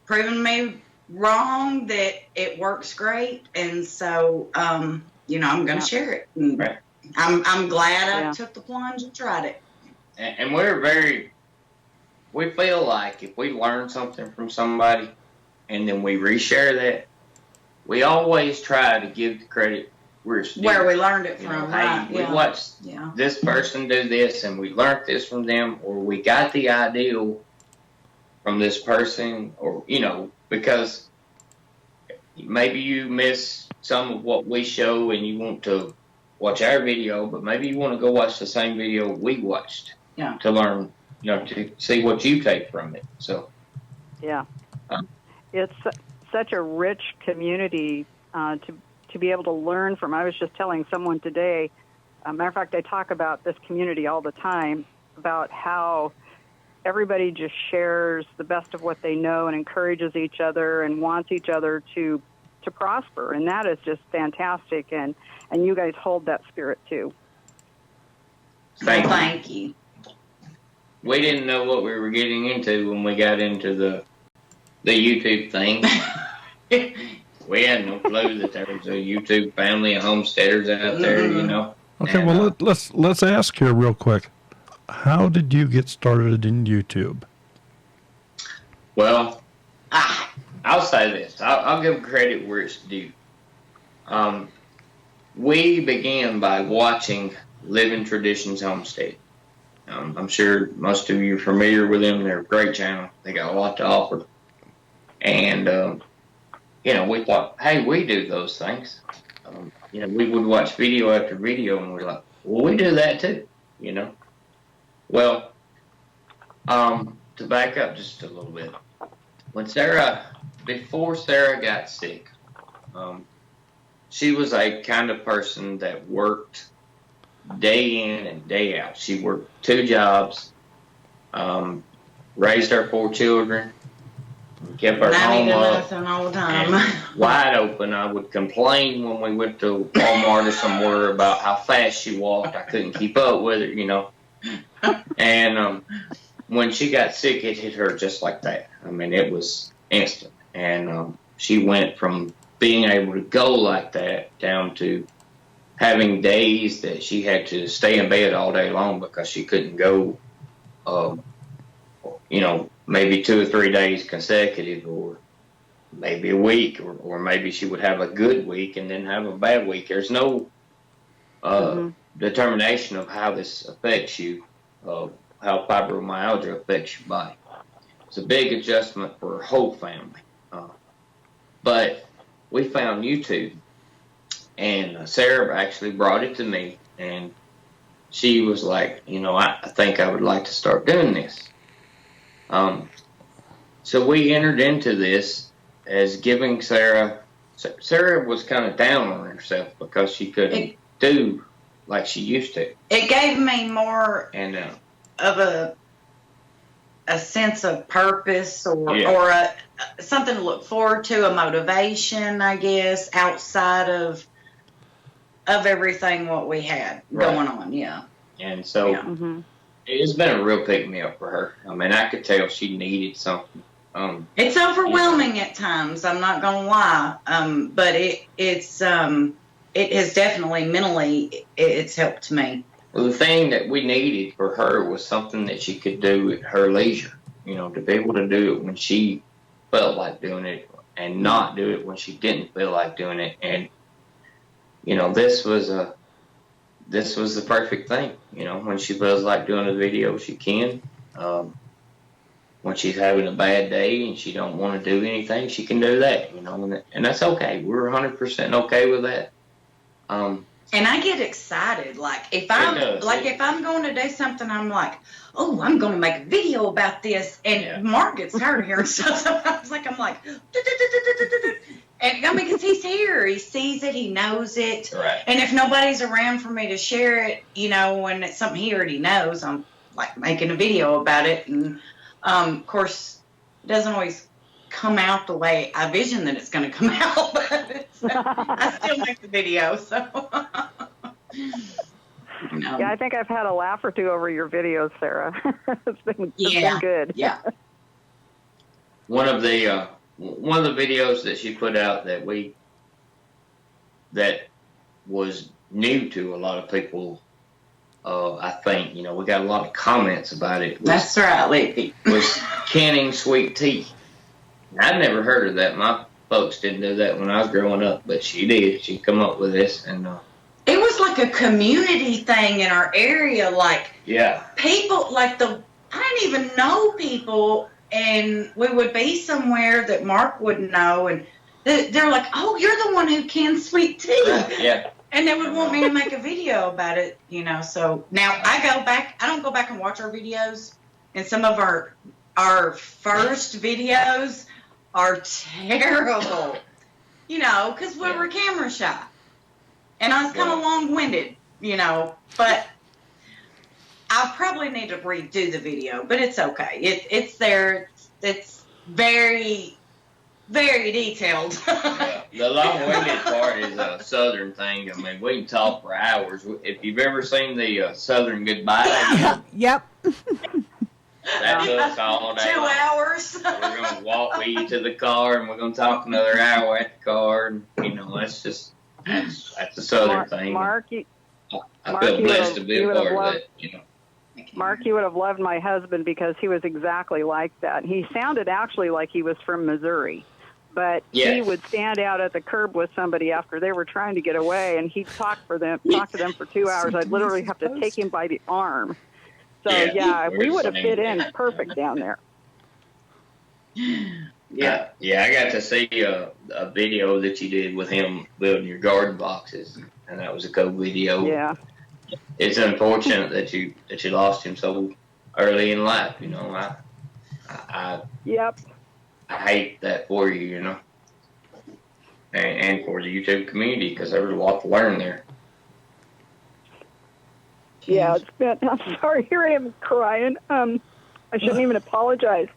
[SPEAKER 4] proving me wrong that it works great. And so, I'm going to share it. And
[SPEAKER 6] Right.
[SPEAKER 4] I'm glad I
[SPEAKER 7] Yeah.
[SPEAKER 4] took the plunge and tried it.
[SPEAKER 6] And we feel like if we learn something from somebody and then we reshare that, we always try to give the credit where it's due.
[SPEAKER 4] Where we learned it
[SPEAKER 6] Hey,
[SPEAKER 4] from, right?
[SPEAKER 6] we
[SPEAKER 4] Yeah.
[SPEAKER 6] watched
[SPEAKER 4] Yeah.
[SPEAKER 6] this person do this and we learned this from them, or we got the ideal from this person, or, because maybe you miss some of what we show and you want to watch our video, but maybe you want to go watch the same video we watched.
[SPEAKER 4] Yeah.
[SPEAKER 6] To learn, to see what you take from it. So,
[SPEAKER 7] Yeah.
[SPEAKER 6] Um,
[SPEAKER 7] It's such a rich community to be able to learn from. I was just telling someone today, matter of fact, I talk about this community all the time, about how everybody just shares the best of what they know and encourages each other and wants each other to prosper. And that is just fantastic. And you guys hold that spirit too.
[SPEAKER 4] Thank you.
[SPEAKER 6] we didn't know what we were getting into when we got into the YouTube thing. We had no clue that there was a YouTube family of homesteaders out there,
[SPEAKER 3] Okay,
[SPEAKER 6] And,
[SPEAKER 3] well let's ask here real quick. How did you get started in YouTube?
[SPEAKER 6] Well, I'll say this. I'll give credit where it's due. We began by watching Living Traditions Homestead. I'm sure most of you are familiar with them. They're a great channel. They got a lot to offer. And we thought, hey, we do those things. We would watch video after video, and we're like, well, we do that too. Well, to back up just a little bit, before Sarah got sick, she was a kind of person that worked day in and day out. She worked 2 jobs, raised our 4 children, kept our home up
[SPEAKER 4] all the time.
[SPEAKER 6] wide open. I would complain when we went to Walmart or somewhere about how fast she walked. I couldn't keep up with her, And when she got sick, it hit her just like that. I mean, it was instant. And she went from being able to go like that down to having days that she had to stay in bed all day long because she couldn't go, maybe 2 or 3 days consecutive, or maybe a week, or maybe she would have a good week and then have a bad week. There's no determination of how this affects you, how fibromyalgia affects your body. It's a big adjustment for her whole family. But we found YouTube, and Sarah actually brought it to me, and she was like, I think I would like to start doing this. So we entered into this as giving Sarah was kind of down on herself because she couldn't do like she used to.
[SPEAKER 4] It gave me more of a sense of purpose or something to look forward to, a motivation, I guess, outside of everything what we had going on. Yeah.
[SPEAKER 6] And so it's been a real pick-me-up for her. I mean, I could tell she needed something.
[SPEAKER 4] It's overwhelming at times, I'm not going to lie. But it has definitely mentally, it's helped me.
[SPEAKER 6] Well, the thing that we needed for her was something that she could do at her leisure, to be able to do it when she felt like doing it and not do it when she didn't feel like doing it. And, this was the perfect thing. When she feels like doing a video, she can. When she's having a bad day and she don't want to do anything, she can do that, and that's okay. We're 100% okay with that.
[SPEAKER 4] And I get excited, if I'm going to do something, I'm like, oh, I'm going to make a video about this, and Mark gets tired of hearing stuff. Sometimes, I'm like, and because he's here, he sees it, he knows it,
[SPEAKER 6] right.
[SPEAKER 4] And if nobody's around for me to share it, when it's something he already knows, I'm making a video about it, and of course, it doesn't always come out the way I vision that it's going to come out, but I still make the video, so.
[SPEAKER 7] Yeah, I think I've had a laugh or two over your videos, Sarah. It's been good.
[SPEAKER 4] Yeah.
[SPEAKER 6] One of the videos that she put out that was new to a lot of people, I think, we got a lot of comments about it.
[SPEAKER 4] That's right, Leafy.
[SPEAKER 6] Was canning sweet tea. I'd never heard of that. My folks didn't do that when I was growing up, but she did. She come up with this, and
[SPEAKER 4] it was like a community thing in our area. People I didn't even know people, and we would be somewhere that Mark wouldn't know, and they're like, "Oh, you're the one who cans sweet tea."
[SPEAKER 6] Yeah.
[SPEAKER 4] And they would want me to make a video about it, So now I don't go back and watch our videos, and some of our first videos are terrible, because we were camera shy. And I was kind of long-winded, but I probably need to redo the video, but it's okay. It's there. It's very, very detailed.
[SPEAKER 6] The long-winded part is a Southern thing. I mean, we can talk for hours. If you've ever seen the Southern Goodbye,
[SPEAKER 2] yep.
[SPEAKER 6] That looks all day.
[SPEAKER 4] 2 hours.
[SPEAKER 6] We're going to walk with you to the car, and we're going to talk another hour at the car. And, that's a Southern thing.
[SPEAKER 7] Mark,
[SPEAKER 6] I feel blessed to be a part of that,
[SPEAKER 7] Mark, you would have loved my husband because he was exactly like that. He sounded actually like he was from Missouri. But he would stand out at the curb with somebody after they were trying to get away, and he'd talk to them for 2 hours. I'd literally have to take him by the arm. So, we would have fit in perfect down there.
[SPEAKER 6] Yeah, I got to see a video that you did with him building your garden boxes, and that was a cool video.
[SPEAKER 7] Yeah.
[SPEAKER 6] It's unfortunate that you lost him so early in life. You know, I
[SPEAKER 7] Yep.
[SPEAKER 6] I hate that for you. You know, and for the YouTube community because there was a lot to learn there.
[SPEAKER 7] Yeah, it's been. I'm sorry. Here I am crying. I shouldn't even apologize.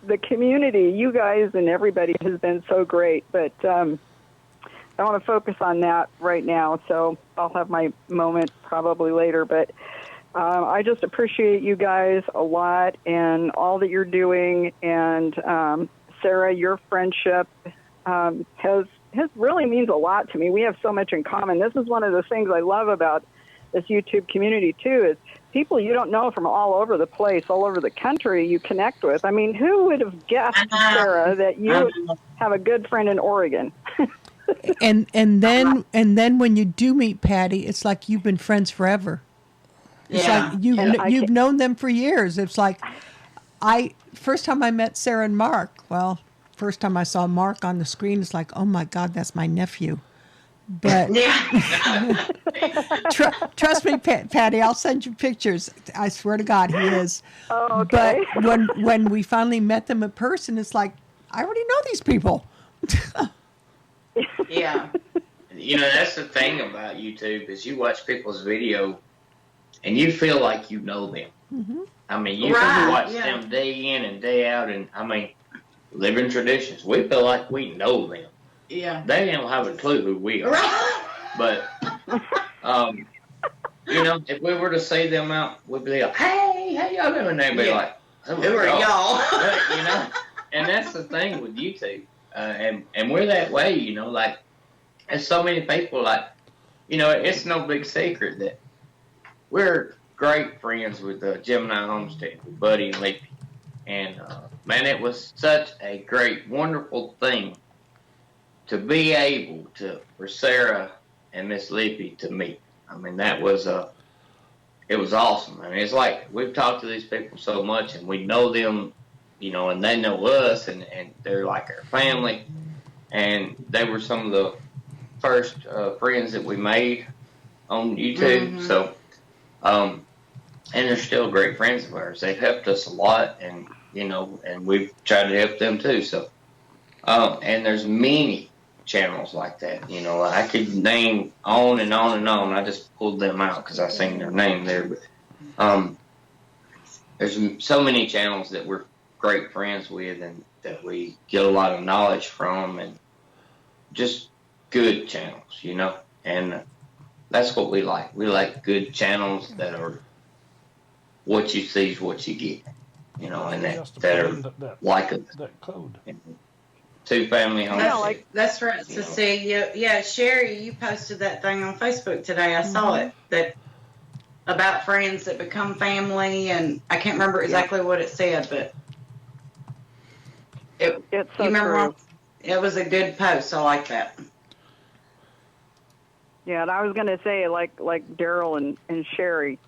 [SPEAKER 7] The community, you guys and everybody has been so great, but I want to focus on that right now. So I'll have my moment probably later, but I just appreciate you guys a lot and all that you're doing. And Sarah, your friendship has really means a lot to me. We have so much in common. This is one of the things I love about this YouTube community too, is people you don't know from all over the place, all over the country you connect with. I mean, who would have guessed, Sarah, that you would have a good friend in Oregon?
[SPEAKER 2] and then when you do meet Patty, it's like you've been friends forever. It's like you've known them for years. It's like first time I met Sarah and Mark. Well, first time I saw Mark on the screen, it's like, oh my God, that's my nephew. But trust me, Patty, I'll send you pictures. I swear to God, he is.
[SPEAKER 7] Oh, okay.
[SPEAKER 2] But when we finally met them in person, it's like, I already know these people.
[SPEAKER 4] Yeah.
[SPEAKER 6] You know, that's the thing about YouTube is you watch people's video and you feel like you know them.
[SPEAKER 2] Mm-hmm.
[SPEAKER 6] I mean, you can watch them day in and day out, and I mean, living traditions. We feel like we know them.
[SPEAKER 4] Yeah.
[SPEAKER 6] They don't have a clue who we are. But, you know, if we were to see them out, we'd be like, hey, how y'all doing? They'd be like,
[SPEAKER 4] who are y'all?
[SPEAKER 6] You know, and that's the thing with YouTube. And we're that way, you know, like, there's so many people, like, you know, it's no big secret that we're great friends with Gemini Homestead, with Buddy and Leafy. And, man, it was such a great, wonderful thing to be able for Sarah and Miss Leafy to meet. I mean, that was, it was awesome. I mean, it's like we've talked to these people so much and we know them, you know, and they know us and they're like our family. And they were some of the first friends that we made on YouTube. Mm-hmm. So, and they're still great friends of ours. They've helped us a lot and, you know, and we've tried to help them too. So, and there's many channels like that. You know, I could name on and on and on. I just pulled them out because I seen their name there. But there's so many channels that we're great friends with and that we get a lot of knowledge from and just good channels, you know. And that's what we like. We like good channels that are what you see is what you get, you know, and that are like that code. Two family homes.
[SPEAKER 4] Yeah, like, that's right. So see, yeah, Sherry, you posted that thing on Facebook today. I saw it, that about friends that become family, and I can't remember exactly what it said, but
[SPEAKER 7] it's so
[SPEAKER 4] you remember?
[SPEAKER 7] True.
[SPEAKER 4] It was a good post. I like that.
[SPEAKER 7] Yeah, and I was going to say, like Daryl and Sherry,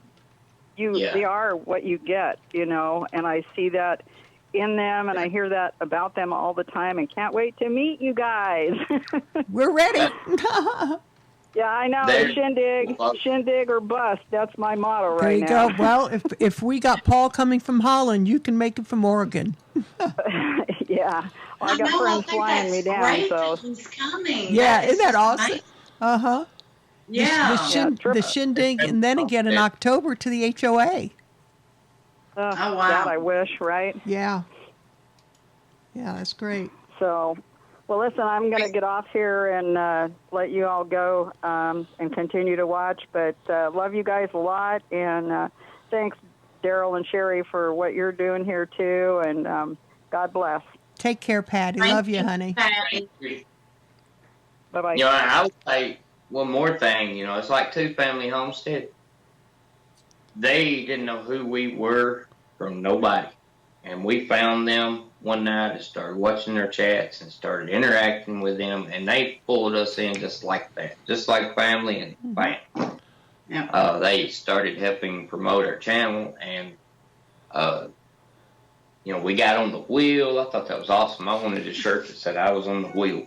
[SPEAKER 7] they are what you get, you know, and I see that in them, and I hear that about them all the time, and can't wait to meet you guys.
[SPEAKER 2] We're ready.
[SPEAKER 7] Yeah, I know. Shindig or bust. That's my motto
[SPEAKER 2] there
[SPEAKER 7] right
[SPEAKER 2] you
[SPEAKER 7] now.
[SPEAKER 2] Go. Well, if we got Paul coming from Holland, you can make it from Oregon.
[SPEAKER 7] Yeah, well, I got friends flying me down. So
[SPEAKER 4] he's coming.
[SPEAKER 2] Yeah, isn't that awesome?
[SPEAKER 4] Nice.
[SPEAKER 2] Uh huh.
[SPEAKER 4] Yeah.
[SPEAKER 2] The shindig, and then again in October to the HOA.
[SPEAKER 4] Oh, wow.
[SPEAKER 7] That I wish, right?
[SPEAKER 2] Yeah. Yeah, that's great.
[SPEAKER 7] So, well, listen, I'm going to get off here and let you all go and continue to watch. But love you guys a lot. And thanks, Daryl and Sherry, for what you're doing here, too. And God bless.
[SPEAKER 2] Take care, Patty. Love you, honey.
[SPEAKER 4] Patty.
[SPEAKER 7] Bye-bye.
[SPEAKER 6] You know, I would say one more thing. You know, it's like Two Family Homestead. They didn't know who we were from nobody. And we found them one night and started watching their chats and started interacting with them. And they pulled us in just like that, just like family, and bam. They started helping promote our channel. And we got on the wheel. I thought that was awesome. I wanted a shirt that said I was on the wheel.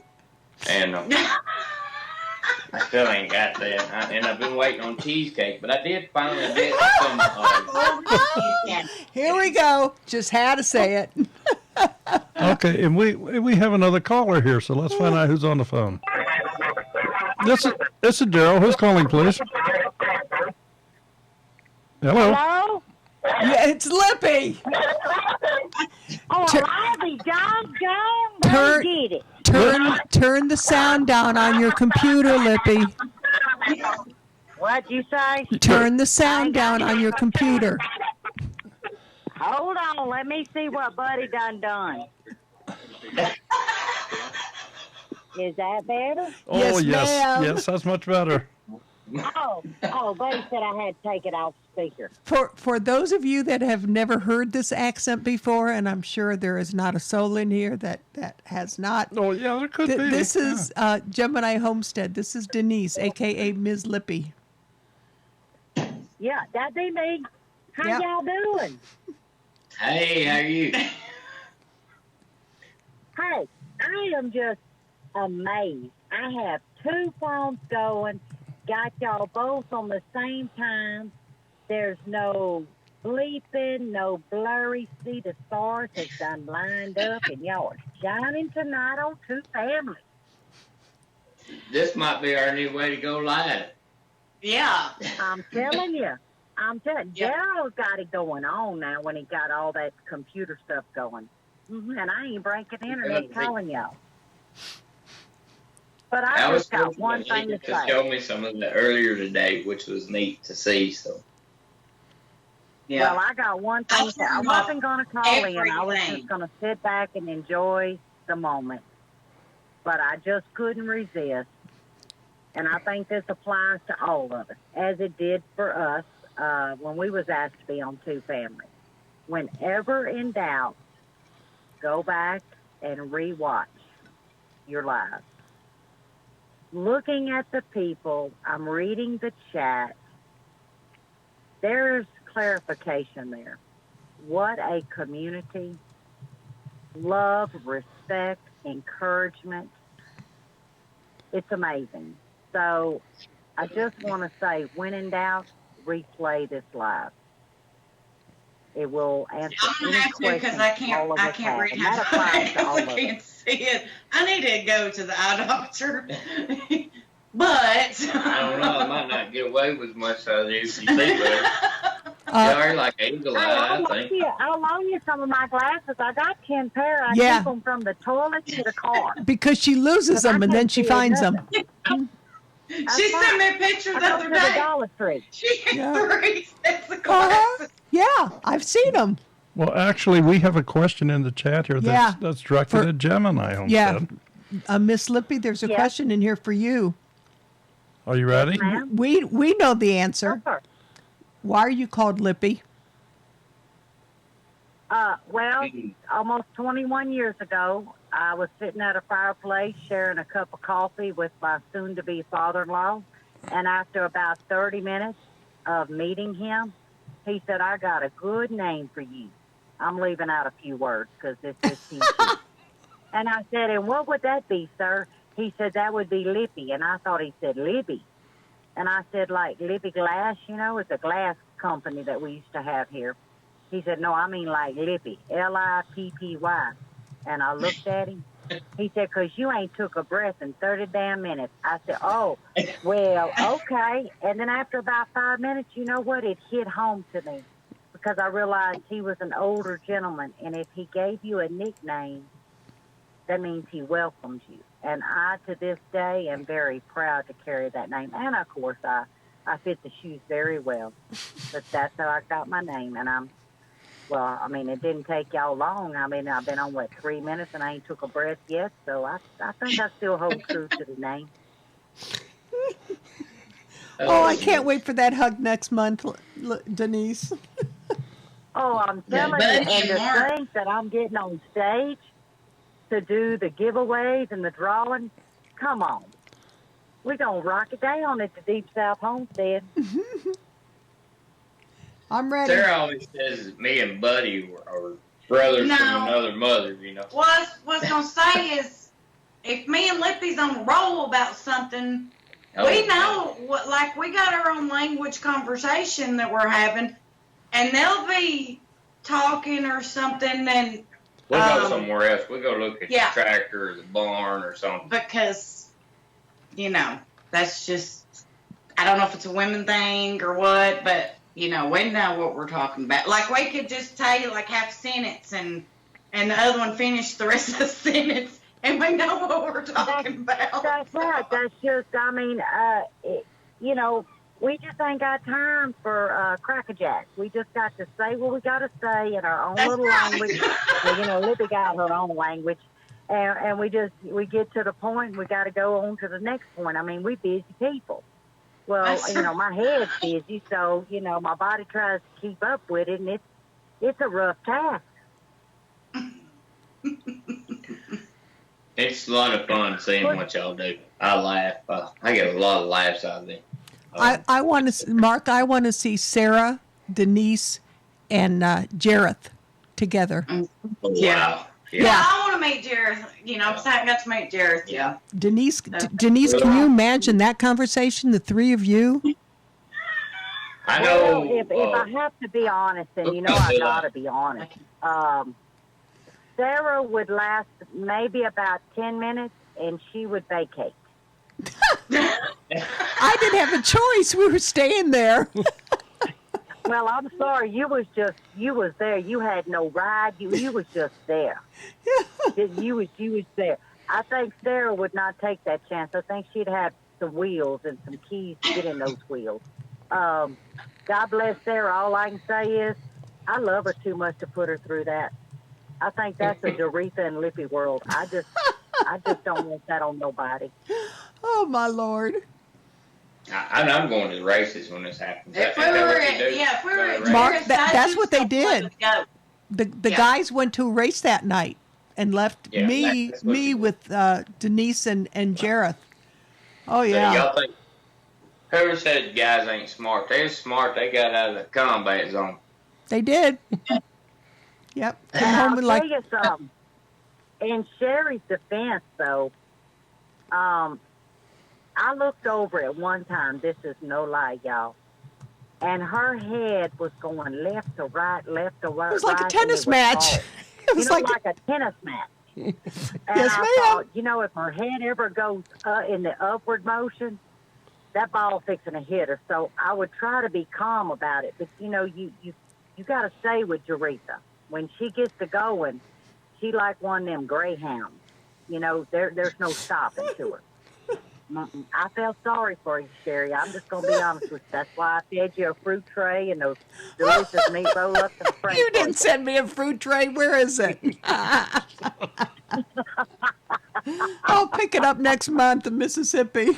[SPEAKER 6] And I still ain't got that. And I've been waiting on cheesecake, but I did finally get some.
[SPEAKER 2] Here we go. Just had to say it.
[SPEAKER 3] Okay, and we have another caller here, so let's find out who's on the phone. This is Daryl. Who's calling, please? Hello.
[SPEAKER 8] Hello?
[SPEAKER 2] Yeah, it's Lippy.
[SPEAKER 8] Oh, I'll be doggone. Don't get it.
[SPEAKER 2] Turn the sound down on your computer, Lippy.
[SPEAKER 8] What'd you say?
[SPEAKER 2] Turn the sound down on your computer.
[SPEAKER 8] Hold on. Let me see what Buddy done. Is that better?
[SPEAKER 3] Oh,
[SPEAKER 2] Yes,
[SPEAKER 3] yes,
[SPEAKER 2] ma'am.
[SPEAKER 3] yes, that's much better.
[SPEAKER 8] Oh, Buddy said I had to take it off speaker.
[SPEAKER 2] For those of you that have never heard this accent before, and I'm sure there is not a soul in here that has not.
[SPEAKER 3] Oh, yeah, there could be.
[SPEAKER 2] This is Gemini Homestead. This is Denise, a.k.a. Ms. Lippy.
[SPEAKER 8] Yeah, that be me. How
[SPEAKER 2] Yep.
[SPEAKER 8] y'all doing?
[SPEAKER 6] Hey, how are you?
[SPEAKER 8] Hey, I am just amazed. I have 2 phones going, got y'all both on the same time. There's no bleeping, no blurry. See, the stars has done lined up, and y'all are shining tonight on 2 Family.
[SPEAKER 6] This might be our new way to go live.
[SPEAKER 4] Yeah.
[SPEAKER 8] I'm telling you.
[SPEAKER 4] Yep.
[SPEAKER 8] Daryl's got it going on now when he got all that computer stuff going. And I ain't breaking internet calling y'all. But I just got one thing to
[SPEAKER 6] Just
[SPEAKER 8] say.
[SPEAKER 6] showed me some of it earlier today, which was neat to see. So
[SPEAKER 4] Yeah.
[SPEAKER 8] Well, I got one thing to say. I wasn't going to call in. I was
[SPEAKER 4] Everything.
[SPEAKER 8] just going to sit back and enjoy the moment. But I just couldn't resist. And I think this applies to all of us, as it did for us when we was asked to be on 2 Family. Whenever in doubt, go back and rewatch your lives. Looking at the people, I'm reading the chat. There's clarification there. What a community. Love, respect, encouragement. It's amazing. So I just want to say, when in doubt, replay this live. It will answer
[SPEAKER 4] I'm gonna
[SPEAKER 8] any
[SPEAKER 4] have to because
[SPEAKER 8] questions all of
[SPEAKER 4] I
[SPEAKER 8] us
[SPEAKER 4] can't
[SPEAKER 8] have.
[SPEAKER 4] read
[SPEAKER 8] And
[SPEAKER 4] half
[SPEAKER 8] that
[SPEAKER 4] of
[SPEAKER 8] applies
[SPEAKER 4] it
[SPEAKER 8] to all
[SPEAKER 4] because
[SPEAKER 8] of
[SPEAKER 4] I
[SPEAKER 8] us.
[SPEAKER 4] can't see it. I need to go to the eye doctor. But
[SPEAKER 6] I don't know. I might not get away with as much as I do if you see better. You're like eagle eye, I think.
[SPEAKER 8] I'll loan you some of my glasses. I got 10 pair. I
[SPEAKER 2] Yeah.
[SPEAKER 8] keep them from the toilet to the car.
[SPEAKER 2] Because she loses them and then she finds them.
[SPEAKER 4] she sent me a picture the other
[SPEAKER 8] To the
[SPEAKER 4] day.
[SPEAKER 8] Dollar Tree.
[SPEAKER 4] She had
[SPEAKER 2] Yeah.
[SPEAKER 4] 3 sets of glasses.
[SPEAKER 2] Yeah, I've seen them.
[SPEAKER 3] Well, actually, we have a question in the chat here
[SPEAKER 2] Yeah.
[SPEAKER 3] that's directed at Gemini Homestead.
[SPEAKER 2] Yeah. Miss Lippy, there's a
[SPEAKER 8] Yeah.
[SPEAKER 2] question in here for you.
[SPEAKER 3] Are you ready?
[SPEAKER 8] Ma'am?
[SPEAKER 2] We know the answer.
[SPEAKER 8] Sure.
[SPEAKER 2] Why are you called Lippy?
[SPEAKER 8] Well, almost 21 years ago, I was sitting at a fireplace sharing a cup of coffee with my soon-to-be father-in-law, and after about 30 minutes of meeting him, he said, I got a good name for you. I'm leaving out a few words because it's 15 feet. And I said, and what would that be, sir? He said, that would be Lippy. And I thought he said Libby. And I said, like Lippy Glass, it's a glass company that we used to have here. He said, no, I mean like Lippy, Lippy. And I looked at him. He said, because you ain't took a breath in 30 damn minutes. I said, oh, well, okay. And then after about 5 minutes, you know what? It hit home to me because I realized he was an older gentleman. And if he gave you a nickname, that means he welcomes you. And I, to this day, am very proud to carry that name. And, of course, I fit the shoes very well. But that's how I got my name. And it didn't take y'all long. I've been on, 3 minutes, and I ain't took a breath yet. So I think I still hold true to the name.
[SPEAKER 2] Oh, I can't wait for that hug next month, Denise.
[SPEAKER 8] Oh, I'm telling you,
[SPEAKER 4] Buddy
[SPEAKER 8] and
[SPEAKER 4] and
[SPEAKER 8] to
[SPEAKER 4] Mark.
[SPEAKER 8] think that I'm getting on stage to do the giveaways and the drawing, come on. We're going to rock it down at the Deep South Homestead.
[SPEAKER 2] I'm ready.
[SPEAKER 6] Sarah always says me and Buddy are brothers
[SPEAKER 4] No.
[SPEAKER 6] from another mother,
[SPEAKER 4] What I was gonna say is, if me and Lippy's on a roll about something, we know what. Like we got our own language conversation that we're having, and they'll be talking or something, and
[SPEAKER 6] We'll go somewhere else. We'll go look at
[SPEAKER 4] Yeah.
[SPEAKER 6] the tractor or the barn or something.
[SPEAKER 4] because, that's just, I don't know if it's a women thing or what, but, we know what we're talking about. Like, we could just tell you, like, half a sentence and the other one finish the rest of the sentence, and we know what we're talking about.
[SPEAKER 8] That's right. That's just, I mean, we just ain't got time for crackerjacks. We just got to say what we got to say in our own
[SPEAKER 4] That's
[SPEAKER 8] little
[SPEAKER 4] right.
[SPEAKER 8] language. Well, Libby got her own language. And we get to the point, we got to go on to the next point. I mean, we busy people. Well,
[SPEAKER 4] That's
[SPEAKER 8] my head's busy, so, my body tries to keep up with it, and it's a rough task.
[SPEAKER 6] It's a lot of fun seeing what y'all do. I laugh. I get a lot of laughs out of it.
[SPEAKER 2] I want to, Mark, I want to see Sarah, Denise, and Jareth together.
[SPEAKER 6] Wow.
[SPEAKER 4] Yeah, I want to meet Jareth, because I haven't got to meet Jareth yet.
[SPEAKER 6] Yeah.
[SPEAKER 2] Denise, can you imagine that conversation, the three of you?
[SPEAKER 6] I know.
[SPEAKER 8] Well, if I have to be honest, and I got to be honest, Sarah would last maybe about 10 minutes, and she would vacate.
[SPEAKER 2] I didn't have a choice. We were staying there.
[SPEAKER 8] Well, I'm sorry. You was there. You had no ride. You was just there. You was there. I think Sarah would not take that chance. I think she'd have some wheels and some keys to get in those wheels. God bless Sarah. All I can say is I love her too much to put her through that. I think that's a Doretha and Lippy world. I just don't want that on nobody.
[SPEAKER 2] Oh, my Lord.
[SPEAKER 6] I'm going to the races when this happens.
[SPEAKER 4] If we were at
[SPEAKER 2] Mark,
[SPEAKER 4] Jareth's,
[SPEAKER 2] that's what they
[SPEAKER 4] I'd
[SPEAKER 2] did.
[SPEAKER 4] go.
[SPEAKER 2] The guys went to a race that night and left me
[SPEAKER 6] that's what you did.
[SPEAKER 2] with Denise and Jareth. Oh,
[SPEAKER 6] So
[SPEAKER 2] yeah.
[SPEAKER 6] y'all think, whoever said guys ain't smart, they're smart. They got out of the combat zone.
[SPEAKER 2] They did. Yep. Came
[SPEAKER 8] And
[SPEAKER 2] home
[SPEAKER 8] I'll
[SPEAKER 2] with
[SPEAKER 8] tell you something. In Sherry's defense, though, I looked over at one time. This is no lie, y'all. And her head was going left to right, left to right.
[SPEAKER 2] It was like a
[SPEAKER 8] and
[SPEAKER 2] tennis
[SPEAKER 8] it was
[SPEAKER 2] match.
[SPEAKER 8] all-
[SPEAKER 2] It was like
[SPEAKER 8] a tennis match. And
[SPEAKER 2] Yes,
[SPEAKER 8] I
[SPEAKER 2] ma'am.
[SPEAKER 8] thought, if her head ever goes in the upward motion, that ball fixing to hit her. So I would try to be calm about it. But, you got to stay with Doretha. When she gets to going, she like one of them greyhounds. There's no stopping to her. I felt sorry for you, Sherry. I'm just going to be honest with you. That's why I fed you a fruit tray and those delicious meat roll-ups and French
[SPEAKER 2] You didn't
[SPEAKER 8] fries.
[SPEAKER 2] send me a fruit tray. Where is it? I'll pick it up next month in Mississippi.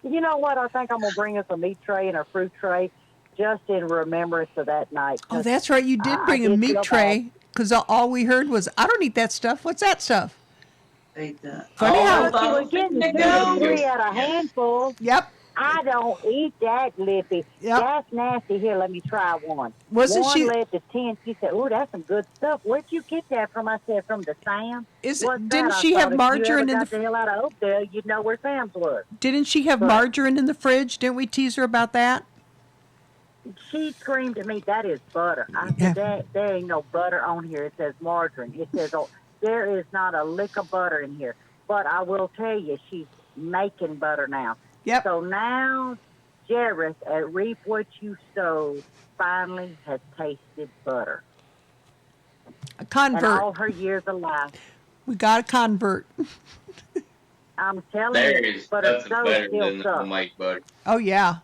[SPEAKER 8] You know what? I think I'm going to bring us a meat tray and a fruit tray just in remembrance of that night.
[SPEAKER 2] Oh, that's right. You did bring a
[SPEAKER 8] did
[SPEAKER 2] meat
[SPEAKER 8] feel
[SPEAKER 2] tray because all we heard was, I don't eat that stuff. What's that stuff?
[SPEAKER 4] Ate that.
[SPEAKER 2] Funny how-
[SPEAKER 8] But you were getting 2 or 3 at a handful.
[SPEAKER 2] Yep.
[SPEAKER 8] I don't eat that, Lippy.
[SPEAKER 2] Yep.
[SPEAKER 8] That's nasty. Here, let me try one.
[SPEAKER 2] Wasn't
[SPEAKER 8] one
[SPEAKER 2] she-
[SPEAKER 8] led to 10. She said, "Oh, that's some good stuff. Where'd you get that from?" I said, "From the Sam."
[SPEAKER 2] Didn't she have margarine in
[SPEAKER 8] the hell out of Oakdale, you'd know where Sam's was.
[SPEAKER 2] Didn't she have margarine in the fridge? Didn't we tease her about that?
[SPEAKER 8] She screamed at me, "That is butter." I said, there ain't no butter on here. It says margarine. It says, "Oh, there is not a lick of butter in here." But I will tell you, she's making butter now.
[SPEAKER 2] Yep.
[SPEAKER 8] So now, Jareth at Reap What You Sowed finally has tasted butter.
[SPEAKER 2] A
[SPEAKER 8] And
[SPEAKER 2] convert.
[SPEAKER 8] all her years of life.
[SPEAKER 2] We got a convert.
[SPEAKER 8] I'm telling
[SPEAKER 6] There
[SPEAKER 8] you,
[SPEAKER 6] is
[SPEAKER 8] but it's
[SPEAKER 6] nothing
[SPEAKER 8] so
[SPEAKER 6] better
[SPEAKER 8] still
[SPEAKER 6] than
[SPEAKER 8] sucks.
[SPEAKER 6] homemade butter.
[SPEAKER 2] Oh, yeah.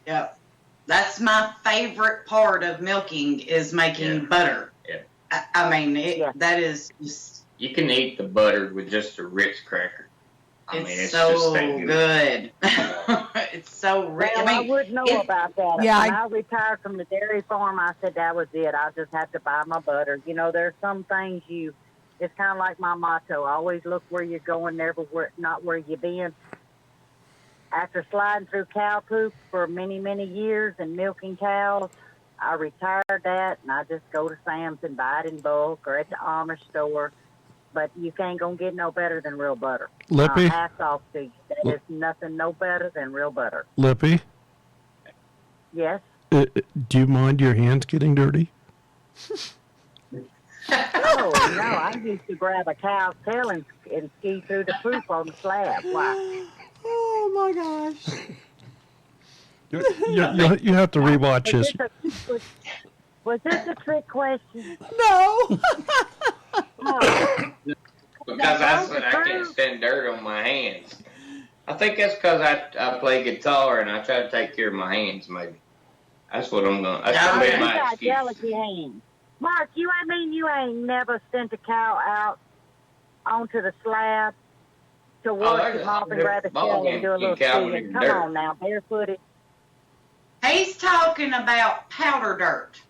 [SPEAKER 4] Yep. That's my favorite part of milking is making butter.
[SPEAKER 6] Yeah.
[SPEAKER 4] I mean, that is just,
[SPEAKER 6] You can eat the butter with just a Ritz cracker.
[SPEAKER 4] it's
[SPEAKER 6] just
[SPEAKER 4] so
[SPEAKER 6] that
[SPEAKER 4] good. It's so rich.
[SPEAKER 8] Well, I wouldn't know about that.
[SPEAKER 2] Yeah,
[SPEAKER 8] When I retired from the dairy farm, I said that was it. I just have to buy my butter. There's some things it's kind of like my motto. Always look where you're going, not where you've been. After sliding through cow poop for many, many years and milking cows, I retired that, and I just go to Sam's and buy it in bulk or at the Amish store. But you can't gonna get no better than real butter.
[SPEAKER 3] Lippy?
[SPEAKER 8] Hats off to you. There's nothing no better than real butter.
[SPEAKER 3] Lippy,
[SPEAKER 8] Yes.
[SPEAKER 3] do you mind your hands getting dirty?
[SPEAKER 8] Oh no, I used to grab a cow's tail and ski through the poop on the slab. Why?
[SPEAKER 2] Oh my gosh.
[SPEAKER 3] You have to rewatch this.
[SPEAKER 8] Was this a trick question?
[SPEAKER 2] No.
[SPEAKER 8] Oh,
[SPEAKER 6] Because I said I can't stand dirt on my hands. I think that's because I play guitar and I try to take care of my hands, maybe. That's what I'm going to. That's
[SPEAKER 8] oh,
[SPEAKER 6] going to
[SPEAKER 8] you
[SPEAKER 6] be my
[SPEAKER 8] got
[SPEAKER 6] excuse.
[SPEAKER 8] delicate hands. Mark, you ain't never sent a cow out onto the slab to work
[SPEAKER 6] there's
[SPEAKER 8] him off and
[SPEAKER 6] a
[SPEAKER 8] grab a
[SPEAKER 6] ball
[SPEAKER 8] tail and do a little
[SPEAKER 6] cow
[SPEAKER 8] skiing.
[SPEAKER 6] in
[SPEAKER 8] Come
[SPEAKER 6] dirt.
[SPEAKER 8] on now, barefooted.
[SPEAKER 4] He's talking about powder dirt.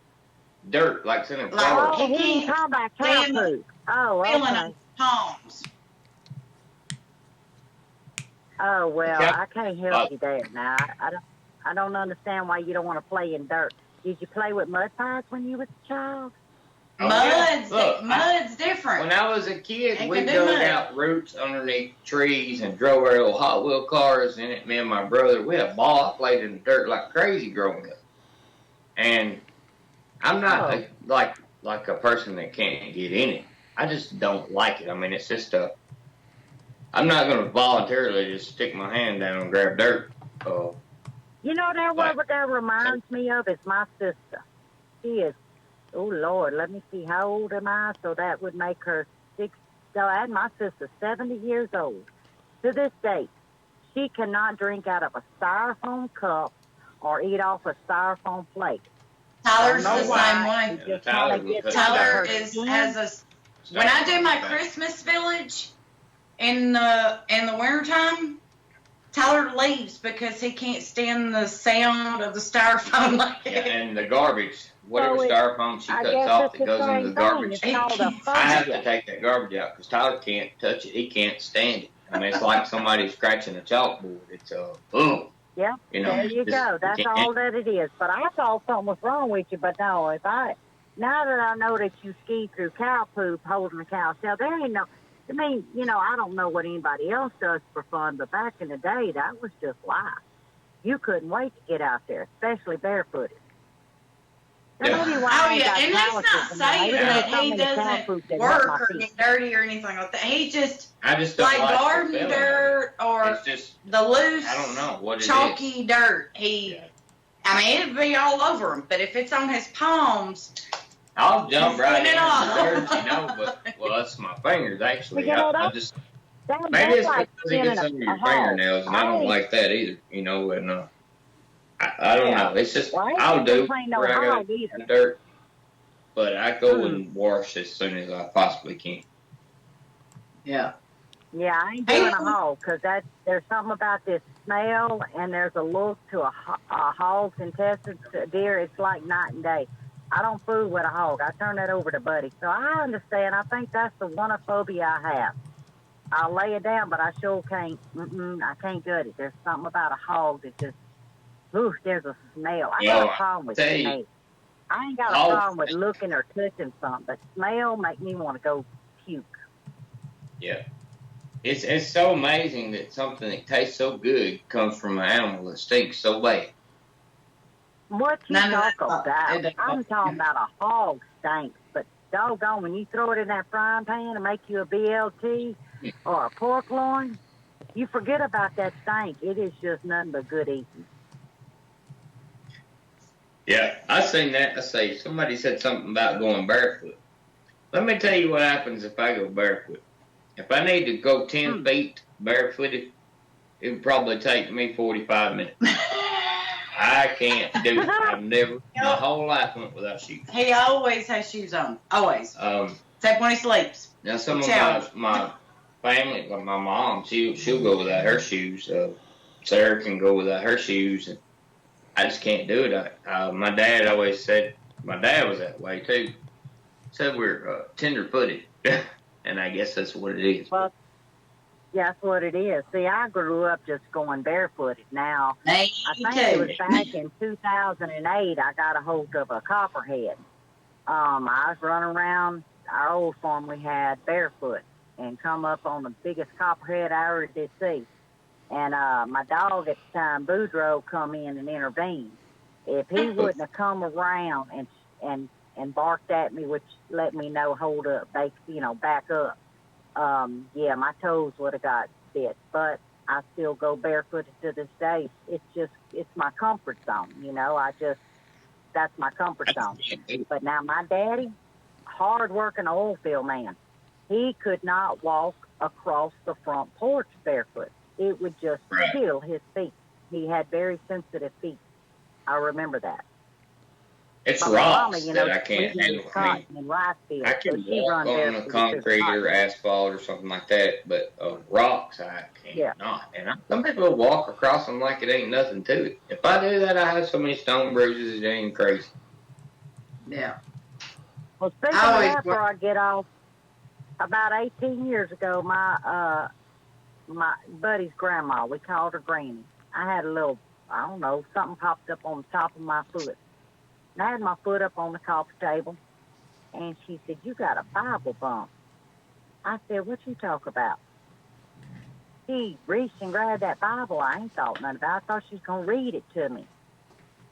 [SPEAKER 6] Dirt, like in a
[SPEAKER 4] Like-
[SPEAKER 6] flower.
[SPEAKER 8] Oh, he ain't talking about cow
[SPEAKER 4] Stand-
[SPEAKER 8] poop. Oh,
[SPEAKER 4] Feeling
[SPEAKER 8] okay.
[SPEAKER 4] his palms.
[SPEAKER 8] Oh well,
[SPEAKER 6] Yeah.
[SPEAKER 8] I can't help you there. Now I don't understand why you don't want to play in dirt. Did you play with mud pies when you was a child?
[SPEAKER 6] Oh, yeah.
[SPEAKER 4] Mud's,
[SPEAKER 6] Look,
[SPEAKER 4] mud's different.
[SPEAKER 6] When I was a kid,
[SPEAKER 4] Ain't
[SPEAKER 6] we
[SPEAKER 4] gonna do
[SPEAKER 6] dug
[SPEAKER 4] much.
[SPEAKER 6] out roots underneath trees and drove our little Hot Wheel cars in it. Me and my brother, we had a ball. I played in the dirt like crazy growing up. And I'm not like a person that can't get in it. I just don't like it. I mean, it's just I'm not going to voluntarily just stick my hand down and grab dirt.
[SPEAKER 8] You know what that reminds me of is my sister. She is, oh Lord, let me see, how old am I? So that would make her 6. So I had my sister 70 years old. To this day, she cannot drink out of a styrofoam cup or eat off a styrofoam plate.
[SPEAKER 4] Tyler's
[SPEAKER 8] I
[SPEAKER 4] the
[SPEAKER 8] don't know
[SPEAKER 4] same
[SPEAKER 8] why.
[SPEAKER 4] way.
[SPEAKER 8] She just
[SPEAKER 6] Tyler
[SPEAKER 8] kinda gets
[SPEAKER 6] will-
[SPEAKER 8] under
[SPEAKER 4] Tyler
[SPEAKER 8] her
[SPEAKER 4] is
[SPEAKER 8] skin.
[SPEAKER 4] has a. When I do my Christmas village in the wintertime, Tyler leaves because he can't stand the sound of the styrofoam.
[SPEAKER 6] Yeah, and the garbage, whatever
[SPEAKER 8] So
[SPEAKER 6] styrofoam she
[SPEAKER 8] I
[SPEAKER 6] cuts
[SPEAKER 8] guess
[SPEAKER 6] off
[SPEAKER 8] it's
[SPEAKER 6] that
[SPEAKER 8] the
[SPEAKER 6] goes
[SPEAKER 8] same
[SPEAKER 6] into the
[SPEAKER 8] thing.
[SPEAKER 6] garbage,
[SPEAKER 8] It's called a
[SPEAKER 6] I have to
[SPEAKER 8] phobia.
[SPEAKER 6] take that garbage out because Tyler can't touch it. He can't stand it. I mean, it's like somebody scratching a chalkboard. It's boom.
[SPEAKER 8] Yeah,
[SPEAKER 6] You know,
[SPEAKER 8] there you
[SPEAKER 6] just-
[SPEAKER 8] go. That's
[SPEAKER 6] you can't-
[SPEAKER 8] all that it is. But I thought something was wrong with you. But no, now that I know that you ski through cow poop holding a cow tail, there ain't no. I mean, I don't know what anybody else does for fun, but back in the day, that was just life. You couldn't wait to get out there, especially barefooted. Now,
[SPEAKER 6] Yeah.
[SPEAKER 8] maybe why
[SPEAKER 4] Oh
[SPEAKER 8] I ain't
[SPEAKER 4] yeah,
[SPEAKER 8] got
[SPEAKER 4] and
[SPEAKER 8] calluses
[SPEAKER 4] he's not
[SPEAKER 8] in my-
[SPEAKER 4] saying
[SPEAKER 8] maybe
[SPEAKER 4] that
[SPEAKER 8] there's
[SPEAKER 4] he
[SPEAKER 8] something in the cow
[SPEAKER 4] doesn't
[SPEAKER 8] poop that hurt
[SPEAKER 4] work
[SPEAKER 8] my
[SPEAKER 4] or
[SPEAKER 8] feet.
[SPEAKER 4] get dirty or anything like that. He just
[SPEAKER 6] I just don't
[SPEAKER 4] like
[SPEAKER 6] like
[SPEAKER 4] garden
[SPEAKER 6] the feeling.
[SPEAKER 4] dirt or
[SPEAKER 6] It's just,
[SPEAKER 4] the loose,
[SPEAKER 6] I don't know what it is.
[SPEAKER 4] chalky dirt.
[SPEAKER 6] Yeah.
[SPEAKER 4] I mean, it'd be all over him, but if it's on his palms,
[SPEAKER 6] I'll jump
[SPEAKER 4] Just
[SPEAKER 6] right
[SPEAKER 4] get
[SPEAKER 6] in
[SPEAKER 4] it off.
[SPEAKER 6] the dirt, but well, that's my fingers actually.
[SPEAKER 8] You know,
[SPEAKER 6] I
[SPEAKER 8] that's-
[SPEAKER 6] just
[SPEAKER 8] That-
[SPEAKER 6] maybe it's
[SPEAKER 8] that's like
[SPEAKER 6] because it gets
[SPEAKER 8] skinning
[SPEAKER 6] under your
[SPEAKER 8] a hog.
[SPEAKER 6] fingernails, and I don't
[SPEAKER 8] ain't-
[SPEAKER 6] like that either. And I don't
[SPEAKER 8] Yeah.
[SPEAKER 6] know. It's just
[SPEAKER 8] Well, I ain't
[SPEAKER 6] I'll do
[SPEAKER 8] playing no
[SPEAKER 6] where I
[SPEAKER 8] hog
[SPEAKER 6] go
[SPEAKER 8] either.
[SPEAKER 6] in dirt, but I go and wash as soon as I possibly can.
[SPEAKER 4] yeah.
[SPEAKER 8] Yeah, I ain't doing a hog because there's something about this smell and there's a look to a hog's intestines. Deer, it's like night and day. I don't fool with a hog. I turn that over to Buddy. So I understand. I think that's the one phobia I have. I'll lay it down, but I sure can't. I can't gut it. There's something about a hog that just, there's a smell. I got a problem with
[SPEAKER 6] tell you,
[SPEAKER 8] smell. I ain't got a
[SPEAKER 6] hogs-
[SPEAKER 8] problem with looking or touching something, but smell make me want to go puke.
[SPEAKER 6] Yeah. It's so amazing that something that tastes so good comes from an animal that stinks so bad.
[SPEAKER 8] What you
[SPEAKER 4] None of
[SPEAKER 8] talk
[SPEAKER 4] that-
[SPEAKER 8] about? I'm talking about a hog stinks, but doggone, when you throw it in that frying pan and make you a BLT or a pork loin, you forget about that stink. It is just nothing but good eating.
[SPEAKER 6] Yeah, I seen that. I say somebody said something about going barefoot. Let me tell you what happens if I go barefoot. If I need to go 10 feet barefooted, it would probably take me 45 minutes. I can't do it. I've never, my whole life went without shoes.
[SPEAKER 4] He always has shoes on. Always. Except when he sleeps.
[SPEAKER 6] Now some of
[SPEAKER 4] Challenge.
[SPEAKER 6] my family, like my mom, she'll go without her shoes. Sarah can go without her shoes, and I just can't do it. My dad always said, my dad was that way too. Said we're tender-footed, and I guess that's what it is.
[SPEAKER 8] Well, Yeah, that's what it is. See, I grew up just going barefooted. Now,
[SPEAKER 4] Me
[SPEAKER 8] I think it was
[SPEAKER 4] too.
[SPEAKER 8] back in 2008 I got a hold of a copperhead. I was running around our old farm we had barefoot and come up on the biggest copperhead I ever did see. And my dog at the time, Boudreaux, come in and intervened. If he wouldn't have come around and barked at me, which let me know, hold up, back up, yeah, my toes would have got bit. But I still go barefooted to this day. It's my comfort zone, that's my comfort zone. But now my daddy, hard-working oil field man, he could not walk across the front porch barefoot. It would just kill his feet. He had very sensitive feet. I remember that.
[SPEAKER 6] It's
[SPEAKER 8] But
[SPEAKER 6] rocks
[SPEAKER 8] Mama,
[SPEAKER 6] that I can't handle. I mean, I can walk on the concrete or asphalt or something like that, but rocks I can't not. And some people walk across them like it ain't nothing to it. If I do that, I have so many stone bruises it ain't crazy.
[SPEAKER 4] Yeah.
[SPEAKER 8] Well, speaking of that, before I get off, about 18 years ago, my buddy's grandma, we called her Granny. I had a little, I don't know, something popped up on the top of my foot. And I had my foot up on the coffee table, and she said, "You got a Bible bump." I said, "What you talk about?" She reached and grabbed that Bible. I ain't thought nothing about it. I thought she was going to read it to me.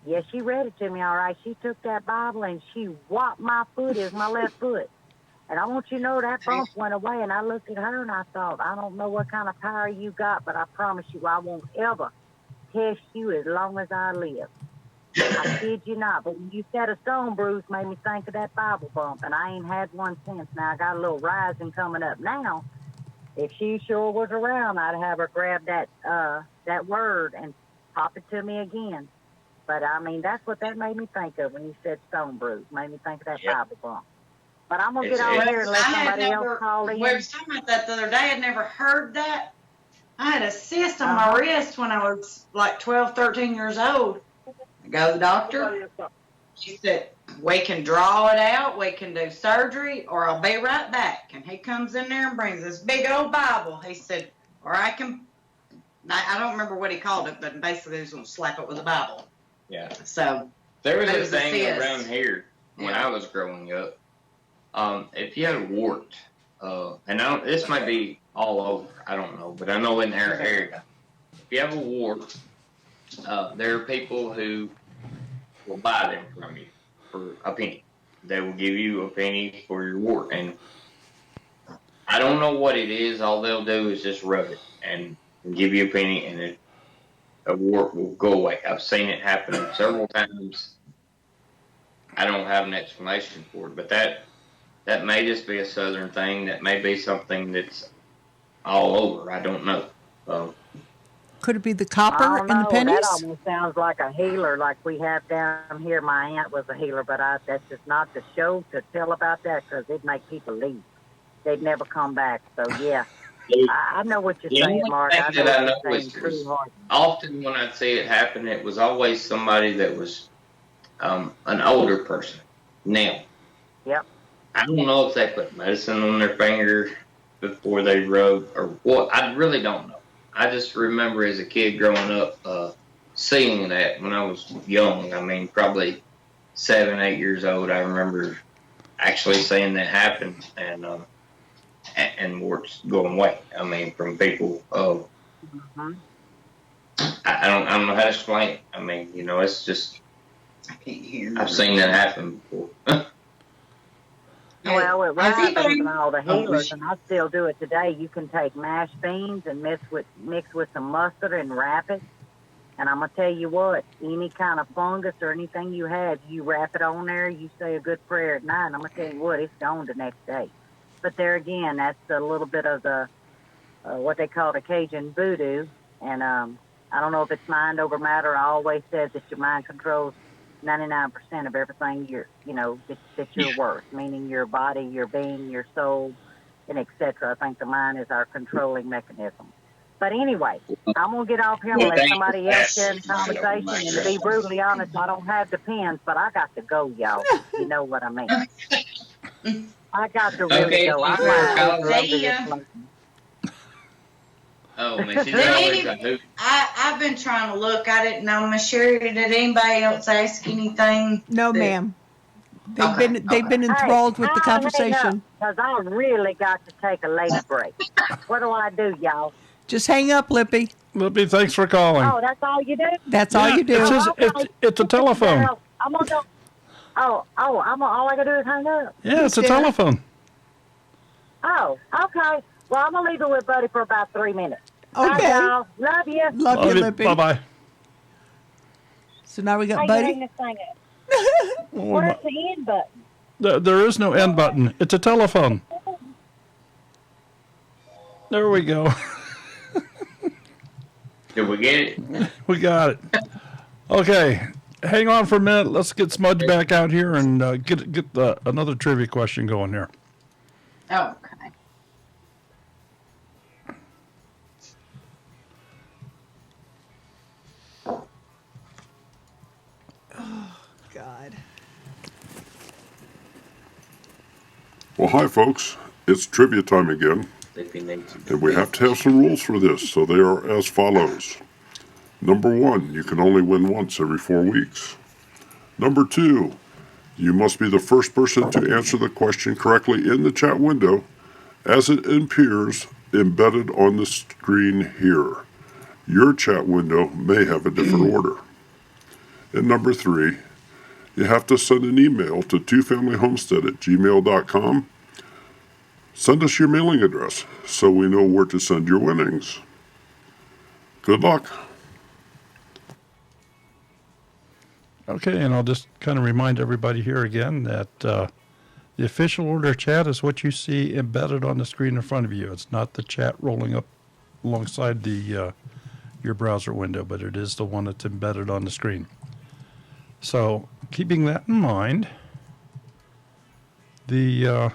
[SPEAKER 8] Yeah, she read it to me all right. She took that Bible, and she whopped my foot as my left foot. And I want you to know that bump went away, and I looked at her, and I thought, I don't know what kind of power you got, but I promise you I won't ever test you as long as I live. I kid you not, but when you said a stone bruise made me think of that Bible bump, and I ain't had one since. Now I got a little rising coming up now. If she sure was around, I'd have her grab that word and pop it to me again. But I mean, that's what that made me think of when you said stone bruise. Made me think of that Bible bump. But I'm gonna get on here and let somebody else call in.
[SPEAKER 4] We were talking about that the other day. I'd never heard that. I had a cyst on my wrist when I was like 12, 13 years old. I go to the doctor. She said, "We can draw it out. We can do surgery, or I'll be right back." And he comes in there and brings this big old Bible. He said, "Or I can," I don't remember what he called it, but basically he was going to slap it with a Bible.
[SPEAKER 6] Yeah.
[SPEAKER 4] So
[SPEAKER 6] there was a thing around here when I was growing up. If you had a wart, and this might be all over, I don't know, but I know in our area, if you have a wart, there are people who will buy them from you for a penny. They will give you a penny for your wart, and I don't know what it is. All they'll do is just rub it and give you a penny, and a wart will go away. I've seen it happen several times. I don't have an explanation for it, but that may just be a southern thing. That may be something that's all over. I don't know.
[SPEAKER 2] Could it be the copper and the pennies?
[SPEAKER 8] That almost sounds like a healer, like we have down here. My aunt was a healer, but that's just not the show to tell about that because it'd make people leave. They'd never come back. So, yeah, I know what you're saying, Mark. I know what you're saying.
[SPEAKER 6] Often when I'd see it happen, it was always somebody that was an older person. Now, I don't know if they put medicine on their finger before they rub or what. I really don't know. I just remember as a kid growing up seeing that when I was young. I mean, probably 7, 8 years old. I remember actually seeing that happen and warts going away. I mean, from people. I don't know how to explain it. I mean, it's just I can't hear. I've seen that happen before.
[SPEAKER 8] Well, it happens in all the healers, and I still do it today. You can take mashed beans and mix with some mustard and wrap it. And I'm going to tell you what, any kind of fungus or anything you have, you wrap it on there, you say a good prayer at night, and I'm going to tell you what, it's gone the next day. But there again, that's a little bit of the what they call the Cajun voodoo. And I don't know if it's mind over matter. I always said that your mind controls 99% of everything that you're worth, meaning your body, your being, your soul, and etc. I think the mind is our controlling mechanism. But anyway, I'm going to get off here and let somebody else share the conversation. And to be brutally honest, I don't have the pens, but I got to go, y'all. You know what I mean. I got to really go. I'm
[SPEAKER 4] See ya.
[SPEAKER 6] Oh, man, she's
[SPEAKER 4] Did
[SPEAKER 6] always
[SPEAKER 4] any-
[SPEAKER 6] like,
[SPEAKER 4] I've been trying to look. I didn't know, Miss Sherry. Did anybody else ask anything?
[SPEAKER 2] No,
[SPEAKER 4] that-
[SPEAKER 2] ma'am. They've
[SPEAKER 4] Okay,
[SPEAKER 2] been enthralled with the conversation.
[SPEAKER 8] Because I really got to take a late break. What do I do, y'all?
[SPEAKER 2] Just hang up, Lippy.
[SPEAKER 3] Lippy, thanks for calling.
[SPEAKER 8] Oh, that's all you do?
[SPEAKER 2] That's all you do.
[SPEAKER 3] It's, it's a telephone.
[SPEAKER 8] I'm gonna go. All I gotta do is hang up.
[SPEAKER 3] Yeah, it's a
[SPEAKER 2] Yeah.
[SPEAKER 3] telephone.
[SPEAKER 8] Oh, okay. Well, I'm gonna leave it with Buddy for about 3 minutes. Bye,
[SPEAKER 2] Okay.
[SPEAKER 8] y'all. Love you.
[SPEAKER 2] Love you, Lippy.
[SPEAKER 3] Bye-bye.
[SPEAKER 2] So now we
[SPEAKER 8] How
[SPEAKER 2] got
[SPEAKER 8] you
[SPEAKER 2] Buddy.
[SPEAKER 8] hang this thing up? Where's the end button?
[SPEAKER 3] There is no end button. It's a telephone. There we go.
[SPEAKER 6] did we get it?
[SPEAKER 3] We got it. Okay, hang on for a minute. Let's get Smudge back out here and get another trivia question going here.
[SPEAKER 4] Okay.
[SPEAKER 2] God.
[SPEAKER 5] Well, hi, folks. It's trivia time again,
[SPEAKER 6] Lippy needs to-
[SPEAKER 5] and we have to have some rules for this, so they are as follows. Number 1, you can only win once every 4 weeks. Number 2, you must be the first person to answer the question correctly in the chat window as it appears embedded on the screen here. Your chat window may have a different order. And number 3, you have to send an email to twofamilyhomestead@gmail.com. Send us your mailing address so we know where to send your winnings. Good luck.
[SPEAKER 3] Okay, and I'll just kind of remind everybody here again that the official order chat is what you see embedded on the screen in front of you. It's not the chat rolling up alongside the your browser window, but it is the one that's embedded on the screen. So, keeping that in mind, the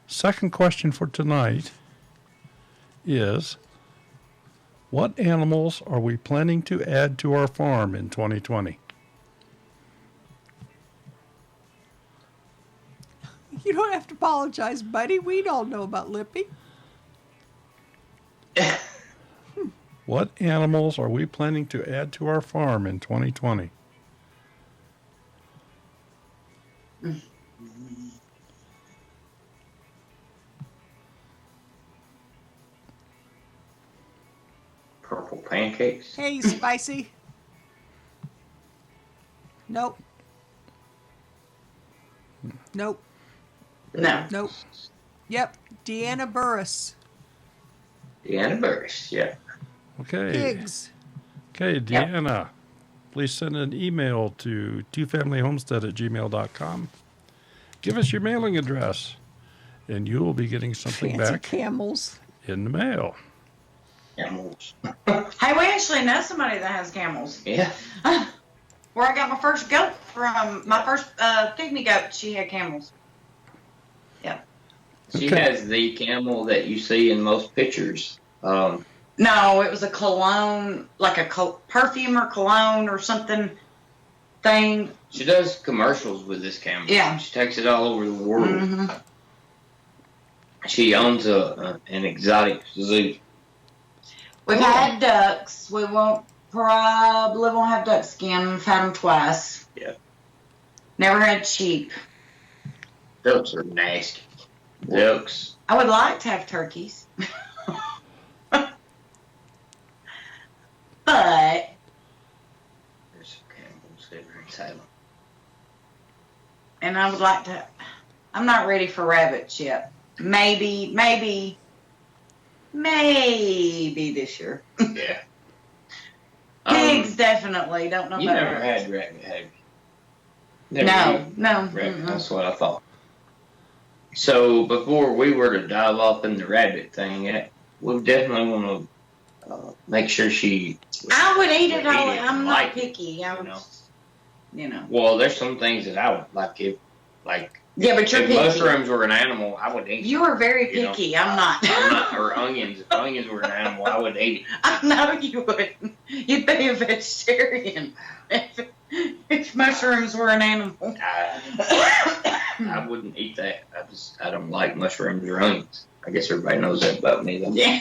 [SPEAKER 3] second question for tonight is, what animals are we planning to add to our farm in 2020?
[SPEAKER 2] You don't have to apologize, buddy. We don't know about Lippy.
[SPEAKER 3] What animals are we planning to add to our farm in 2020?
[SPEAKER 6] Purple pancakes.
[SPEAKER 2] Hey, Spicy. Nope. Nope.
[SPEAKER 4] No.
[SPEAKER 2] Nope. Yep. Deanna Burris.
[SPEAKER 6] Deanna Burris, yeah.
[SPEAKER 3] Okay.
[SPEAKER 2] Pigs.
[SPEAKER 3] Okay, Deanna, please send an email to twofamilyhomestead@gmail.com. Give us your mailing address, and you will be getting something
[SPEAKER 2] Fancy
[SPEAKER 3] back
[SPEAKER 2] camels.
[SPEAKER 3] in the mail.
[SPEAKER 6] Camels.
[SPEAKER 4] Hey, we actually know somebody that has camels.
[SPEAKER 6] Yeah.
[SPEAKER 4] Where I got my first goat from, my first pygmy goat, she had camels. Yeah.
[SPEAKER 6] She
[SPEAKER 3] Okay.
[SPEAKER 6] has the camel that you see in most pictures.
[SPEAKER 4] No, it was a cologne, like a perfume or cologne or something thing.
[SPEAKER 6] She does commercials with this camel.
[SPEAKER 4] Yeah.
[SPEAKER 6] She takes it all over the world.
[SPEAKER 4] Mm-hmm.
[SPEAKER 6] She owns an exotic zoo.
[SPEAKER 4] We've had ducks. We probably won't have ducks again. We've had them twice.
[SPEAKER 6] Yeah.
[SPEAKER 4] Never had sheep.
[SPEAKER 6] Ducks are nasty. Ducks.
[SPEAKER 4] I would like to have turkeys. But
[SPEAKER 6] There's some camels over in Salem.
[SPEAKER 4] and I would like to. I'm not ready for rabbits yet. Maybe this year.
[SPEAKER 6] Yeah.
[SPEAKER 4] Pigs definitely. Don't know
[SPEAKER 6] You
[SPEAKER 4] about
[SPEAKER 6] never
[SPEAKER 4] rabbits.
[SPEAKER 6] had rabbit, have you? Never had
[SPEAKER 4] No.
[SPEAKER 6] rabbit.
[SPEAKER 4] Mm-mm.
[SPEAKER 6] That's what I thought. So before we were to dive off in the rabbit thing, we definitely want to make sure she.
[SPEAKER 4] I would eat it.
[SPEAKER 6] Eat it
[SPEAKER 4] I'm
[SPEAKER 6] like
[SPEAKER 4] not
[SPEAKER 6] it,
[SPEAKER 4] picky. I'm, you know.
[SPEAKER 6] Well, there's some things that I would like
[SPEAKER 4] Yeah, but you're
[SPEAKER 6] if
[SPEAKER 4] picky.
[SPEAKER 6] mushrooms were an animal, I would eat.
[SPEAKER 4] You are very
[SPEAKER 6] You know,
[SPEAKER 4] picky. I'm not.
[SPEAKER 6] Or onions. If onions were an animal, I would eat it.
[SPEAKER 4] I know you wouldn't. You'd be a vegetarian if mushrooms were an animal.
[SPEAKER 6] I wouldn't eat that. I don't like mushrooms or onions. I guess everybody knows that about me, though.
[SPEAKER 4] Yeah.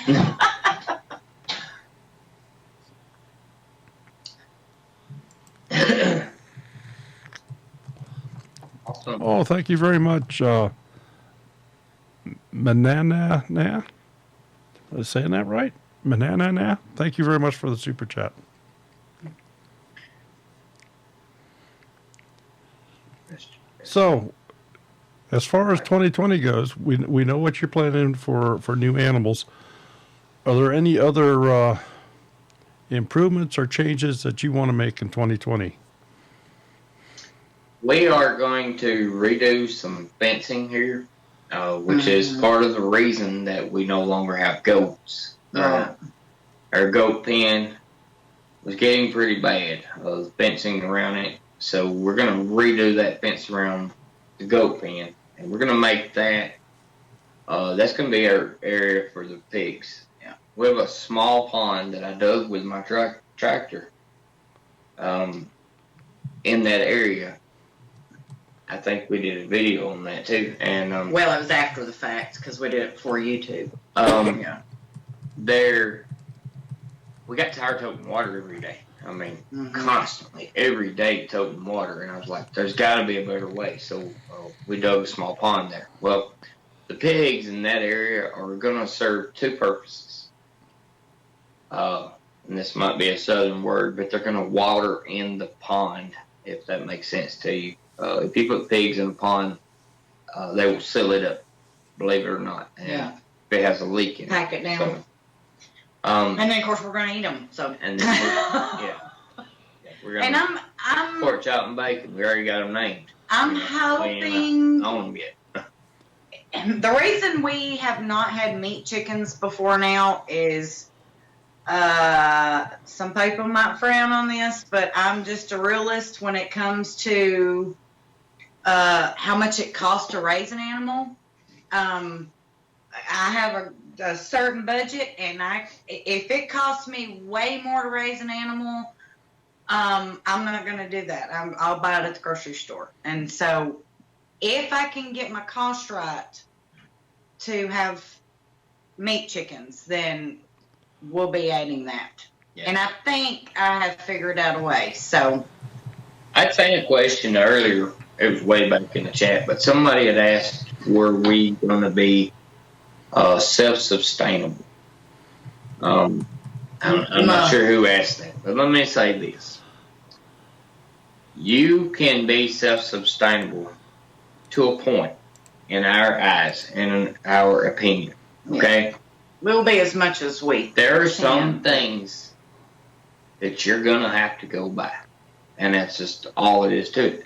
[SPEAKER 6] Awesome.
[SPEAKER 3] Oh, thank you very much, Manana. Am I saying that right? Manana. Thank you very much for the super chat. So, as far as 2020 goes, we know what you're planning for new animals. Are there any other improvements or changes that you want to make in 2020?
[SPEAKER 6] We are going to redo some fencing here, which is part of the reason that we no longer have goats.
[SPEAKER 4] Right.
[SPEAKER 6] Our goat pen was getting pretty bad, the fencing around it. So we're going to redo that fence around the goat pen, and we're going to make that, that's going to be our area for the pigs. Yeah. We have a small pond that I dug with my tractor in that area. I think we did a video on that too. And
[SPEAKER 4] Well, it was after the fact because we did it for YouTube.
[SPEAKER 6] yeah. There, we got tired toting water every day. I mean, constantly, every day toting water. And I was like, there's got to be a better way. So we dug a small pond there. Well, the pigs in that area are going to serve two purposes. And this might be a southern word, but they're going to water in the pond, if that makes sense to you. If you put pigs in a pond, they will seal it up, believe it or not. And
[SPEAKER 4] Yeah.
[SPEAKER 6] if it has a leak in it.
[SPEAKER 4] Pack it down.
[SPEAKER 6] So,
[SPEAKER 4] And then, of course, we're going to eat them. So.
[SPEAKER 6] and then we're
[SPEAKER 4] And
[SPEAKER 6] gonna
[SPEAKER 4] I'm
[SPEAKER 6] pork chop and bacon. We already got them named.
[SPEAKER 4] I'm
[SPEAKER 6] We
[SPEAKER 4] hoping
[SPEAKER 6] ain't on them yet.
[SPEAKER 4] the reason we have not had meat chickens before now is some people might frown on this, but I'm just a realist when it comes to how much it costs to raise an animal. I have a certain budget, and if it costs me way more to raise an animal, I'm not going to do that. I'll buy it at the grocery store. And so if I can get my cost right to have meat chickens, then we'll be adding that.
[SPEAKER 6] Yeah.
[SPEAKER 4] And I think I have figured out a way. So
[SPEAKER 6] I'd seen a question earlier. It was way back in the chat, but somebody had asked, were we going to be self-sustainable? I'm not sure who asked that, but let me say this. You can be self-sustainable to a point in our eyes and in our opinion, okay?
[SPEAKER 4] we'll be as much as we.
[SPEAKER 6] There are some things that you're going to have to go buy, and that's just all it is to it.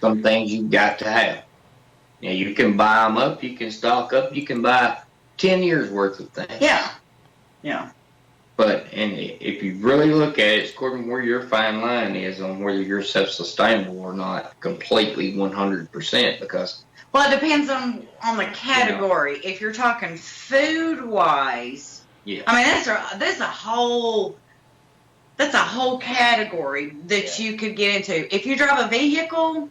[SPEAKER 6] Some things you've got to have. Now, you can buy them up, you can stock up, you can buy 10 years worth of things.
[SPEAKER 4] Yeah. Yeah.
[SPEAKER 6] But and if you really look at it, it's according to where your fine line is on whether you're self-sustainable or not, completely 100%. Because
[SPEAKER 4] Well, it depends on the category. If you're talking food wise,
[SPEAKER 6] yeah,
[SPEAKER 4] I mean that's a whole category that you could get into. If you drive a vehicle,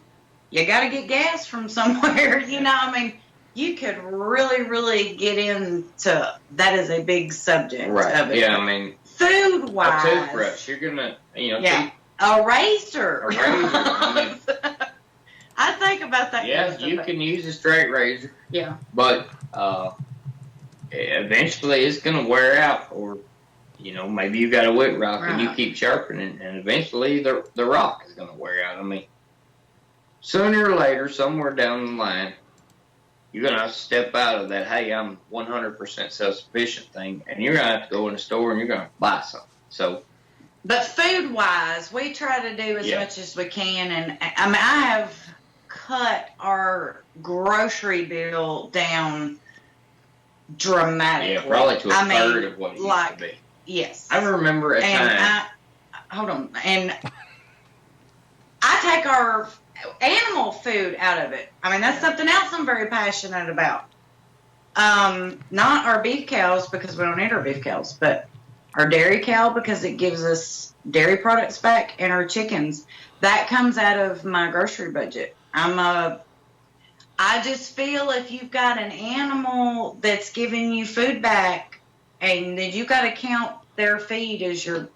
[SPEAKER 4] you got to get gas from somewhere. You know, I mean, you could really, really get into that. Is a big subject.
[SPEAKER 6] right.
[SPEAKER 4] Of it.
[SPEAKER 6] Yeah, I mean,
[SPEAKER 4] food wise,
[SPEAKER 6] a toothbrush, you're gonna,
[SPEAKER 4] a razor.
[SPEAKER 6] A razor, I mean,
[SPEAKER 4] I think about that.
[SPEAKER 6] yeah,
[SPEAKER 4] kind of
[SPEAKER 6] you
[SPEAKER 4] stuff.
[SPEAKER 6] can use a straight razor,
[SPEAKER 4] Yeah.
[SPEAKER 6] but eventually it's gonna wear out, or maybe you got a wet rock and you
[SPEAKER 4] Right.
[SPEAKER 6] keep sharpening, and eventually the rock is gonna wear out. I mean, sooner or later, somewhere down the line, you're going to have to step out of that, hey, I'm 100% self-sufficient thing, and you're going to have to go in the store and you're going to buy something. So,
[SPEAKER 4] But food-wise, we try to do as much as we can, and I mean, I have cut our grocery bill down dramatically.
[SPEAKER 6] yeah, probably to a third of what it used to be.
[SPEAKER 4] Yes.
[SPEAKER 6] I remember a time.
[SPEAKER 4] And I take our animal food out of it. I mean, that's something else I'm very passionate about. Not our beef cows, because we don't eat our beef cows, but our dairy cow, because it gives us dairy products back, and our chickens. That comes out of my grocery budget. I just feel if you've got an animal that's giving you food back, and then you got to count their feed as your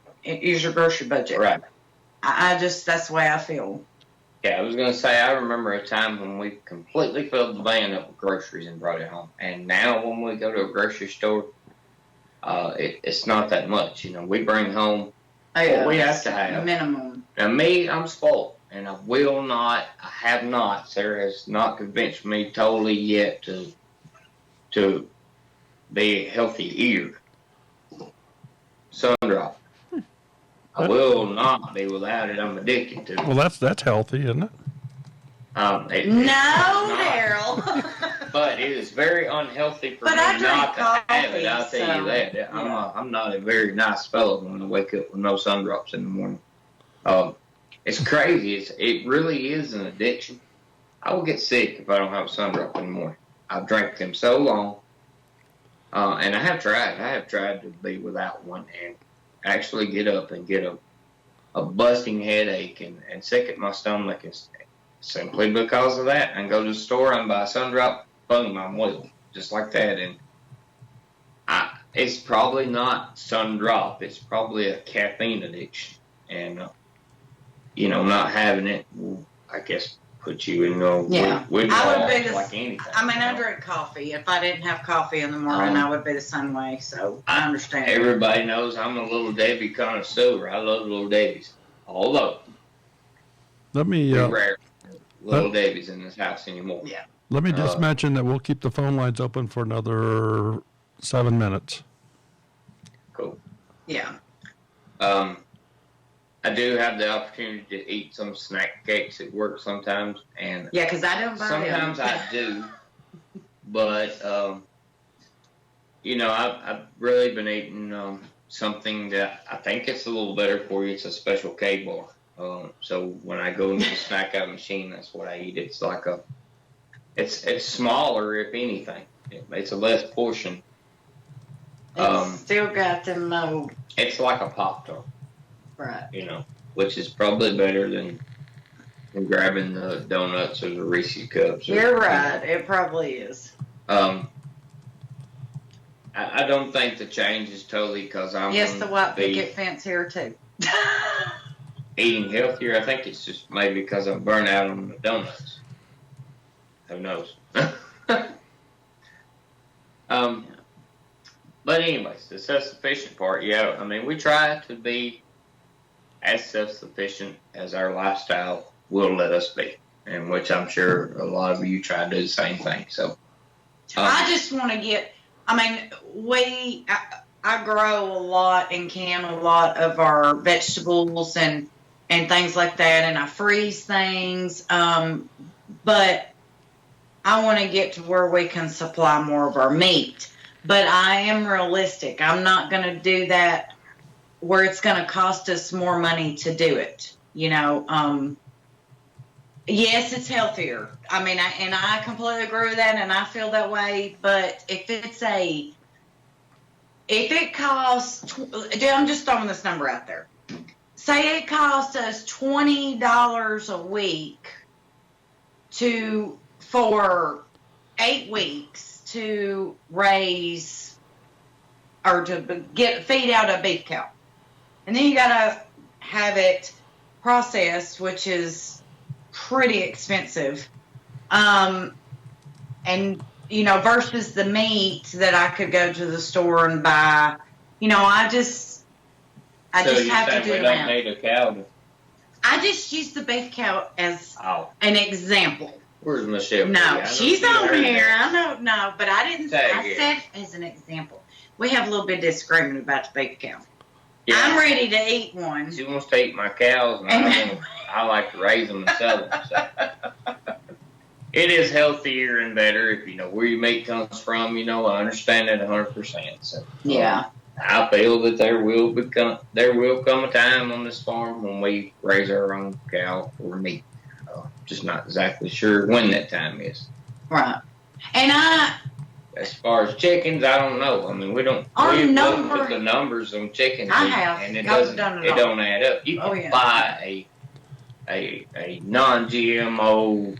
[SPEAKER 4] grocery budget.
[SPEAKER 6] Right.
[SPEAKER 4] I just, that's the way I feel.
[SPEAKER 6] Yeah, I was going to say, I remember a time when we completely filled the van up with groceries and brought it home. And now when we go to a grocery store, it's not that much. You know, we bring home what we have to have.
[SPEAKER 4] Minimum.
[SPEAKER 6] Now, me, I'm spoiled. And I have not, Sarah has not convinced me totally yet to be a healthy eater. Sundrop. I will not be without it. I'm addicted to it.
[SPEAKER 3] Well, that's healthy, isn't it?
[SPEAKER 4] No, Daryl.
[SPEAKER 6] But it is very unhealthy for
[SPEAKER 4] But
[SPEAKER 6] me
[SPEAKER 4] I drink
[SPEAKER 6] not to have it.
[SPEAKER 4] coffee,
[SPEAKER 6] I'll tell you that.
[SPEAKER 4] yeah.
[SPEAKER 6] I'm not a very nice fellow when I wake up with no sun drops in the morning. It's crazy. It really is an addiction. I will get sick if I don't have a sun drop in the morning. I've drank them so long, and I have tried to be without one and actually get up and get a busting headache and sick at my stomach, and simply because of that, and go to the store and buy a sun drop. Boom, I'm well, just like that. And it's probably not sun drop. It's probably a caffeine addiction, and not having it will, I guess, put you in withdrawal like anything.
[SPEAKER 4] I mean, I drink coffee. If I didn't have coffee in the morning, I would be the same way. So I understand.
[SPEAKER 6] Everybody knows I'm a Little Debbie connoisseur. I love Little Debbie's. Although,
[SPEAKER 3] Let me
[SPEAKER 6] rare Little Debbie's in this house anymore.
[SPEAKER 4] Yeah.
[SPEAKER 3] let me just mention that we'll keep the phone lines open for another 7 minutes.
[SPEAKER 6] Cool.
[SPEAKER 4] Yeah.
[SPEAKER 6] I do have the opportunity to eat some snack cakes at work sometimes, and
[SPEAKER 4] Yeah, because I don't buy
[SPEAKER 6] sometimes
[SPEAKER 4] them.
[SPEAKER 6] I do, but I've really been eating something that I think it's a little better for you. It's a special K bar. So when I go into the snack out machine, that's what I eat. It's like it's smaller if anything. It's a less portion.
[SPEAKER 4] It's still got them mold.
[SPEAKER 6] It's like a Pop-Tart.
[SPEAKER 4] Right.
[SPEAKER 6] Which is probably better than grabbing the donuts or the Reese's cups.
[SPEAKER 4] You're right. It probably is.
[SPEAKER 6] I don't think the change is totally because I'm
[SPEAKER 4] Yes, the white
[SPEAKER 6] be
[SPEAKER 4] picket fence here too.
[SPEAKER 6] eating healthier. I think it's just maybe because I'm burnt out on the donuts. Who knows? But anyways, the self-sufficient part, yeah. I mean, we try to be as self-sufficient as our lifestyle will let us be, and which I'm sure a lot of you try to do the same thing. So,
[SPEAKER 4] I just want to get. I mean, I grow a lot and can a lot of our vegetables and things like that, and I freeze things. But I want to get to where we can supply more of our meat. But I am realistic. I'm not going to do that where it's going to cost us more money to do it. Yes, it's healthier. I mean, I completely agree with that, and I feel that way. But if it costs, I'm just throwing this number out there. Say it costs us $20 a week for 8 weeks to raise or to feed out a beef cow, and then you gotta have it processed, which is pretty expensive. Versus the meat that I could go to the store and buy. I just have to do
[SPEAKER 6] we
[SPEAKER 4] the
[SPEAKER 6] don't
[SPEAKER 4] math.
[SPEAKER 6] need a cow.
[SPEAKER 4] I just use the beef cow as an example.
[SPEAKER 6] Where's Michelle?
[SPEAKER 4] No, she's on here. I don't know, but I didn't.
[SPEAKER 6] Tag
[SPEAKER 4] I said as an example. We have a little bit of disagreement about the beef cow.
[SPEAKER 6] Yeah.
[SPEAKER 4] I'm ready to eat one.
[SPEAKER 6] She wants to eat my cows, and I like to raise them and sell them. So. It is healthier and better if you know where your meat comes from. I understand it 100%. So
[SPEAKER 4] Yeah.
[SPEAKER 6] I feel that there will come a time on this farm when we raise our own cow for meat. Just not exactly sure when that time is.
[SPEAKER 4] Right. And
[SPEAKER 6] As far as chickens, I don't know. I mean, we don't. We look at the numbers on chickens, and it don't add up. You can buy a non-GMO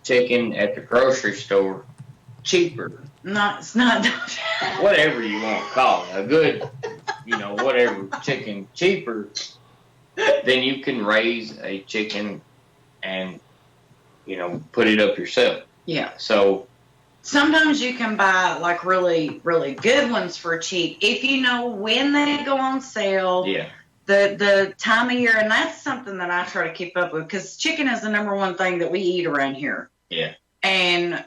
[SPEAKER 6] chicken at the grocery store cheaper.
[SPEAKER 4] No, it's not.
[SPEAKER 6] Whatever you want to call it, a good, whatever chicken cheaper than you can raise a chicken and put it up yourself.
[SPEAKER 4] Yeah.
[SPEAKER 6] So
[SPEAKER 4] Sometimes you can buy like really, really good ones for cheap if you know when they go on sale.
[SPEAKER 6] yeah,
[SPEAKER 4] The time of year, and that's something that I try to keep up with because chicken is the number one thing that we eat around here.
[SPEAKER 6] yeah,
[SPEAKER 4] And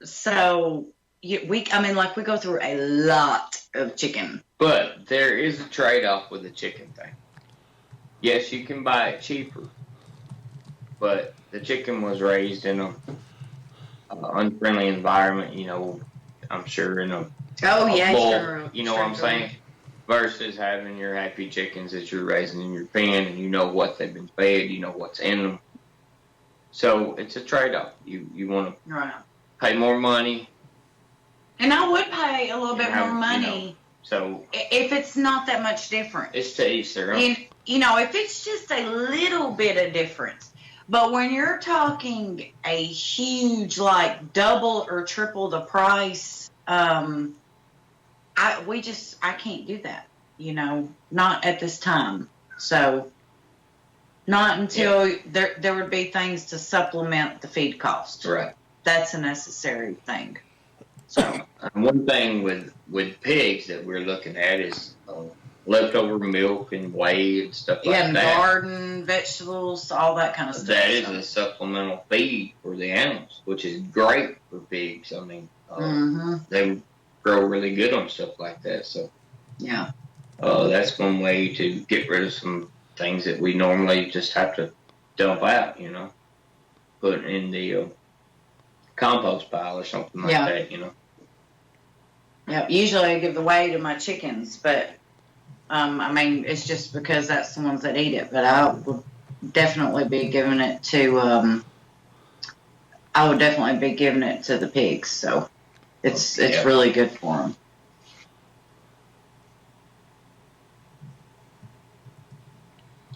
[SPEAKER 4] so we go through a lot of chicken.
[SPEAKER 6] but there is a trade-off with the chicken thing. Yes, you can buy it cheaper, but the chicken was raised in a unfriendly environment. I'm sure in a
[SPEAKER 4] Oh
[SPEAKER 6] a
[SPEAKER 4] yeah,
[SPEAKER 6] bull,
[SPEAKER 4] sure.
[SPEAKER 6] you know what I'm saying? Versus having your happy chickens that you're raising in your pen, and you know what they've been fed, you know what's in them. So it's a trade-off. You want to
[SPEAKER 4] Right.
[SPEAKER 6] pay more money.
[SPEAKER 4] And I would pay a little bit
[SPEAKER 6] have,
[SPEAKER 4] more money
[SPEAKER 6] So
[SPEAKER 4] if it's not that much different.
[SPEAKER 6] it's to each their own.
[SPEAKER 4] If it's just a little bit of difference. But when you're talking a huge, like double or triple the price, I can't do that. Not at this time. So not until there would be things to supplement the feed cost.
[SPEAKER 6] Right.
[SPEAKER 4] That's a necessary thing. So
[SPEAKER 6] One thing with pigs that we're looking at is leftover milk and whey and stuff like
[SPEAKER 4] and
[SPEAKER 6] that.
[SPEAKER 4] garden, vegetables, all that kind of stuff.
[SPEAKER 6] That is a supplemental feed for the animals, which is great for pigs. I mean, they grow really good on stuff like that. So
[SPEAKER 4] Yeah.
[SPEAKER 6] that's one way to get rid of some things that we normally just have to dump out, put in the compost pile or something like that,
[SPEAKER 4] Yeah. Usually I give the whey to my chickens, but it's just because that's the ones that eat it. But I would definitely be giving it to the pigs. So it's really good for them.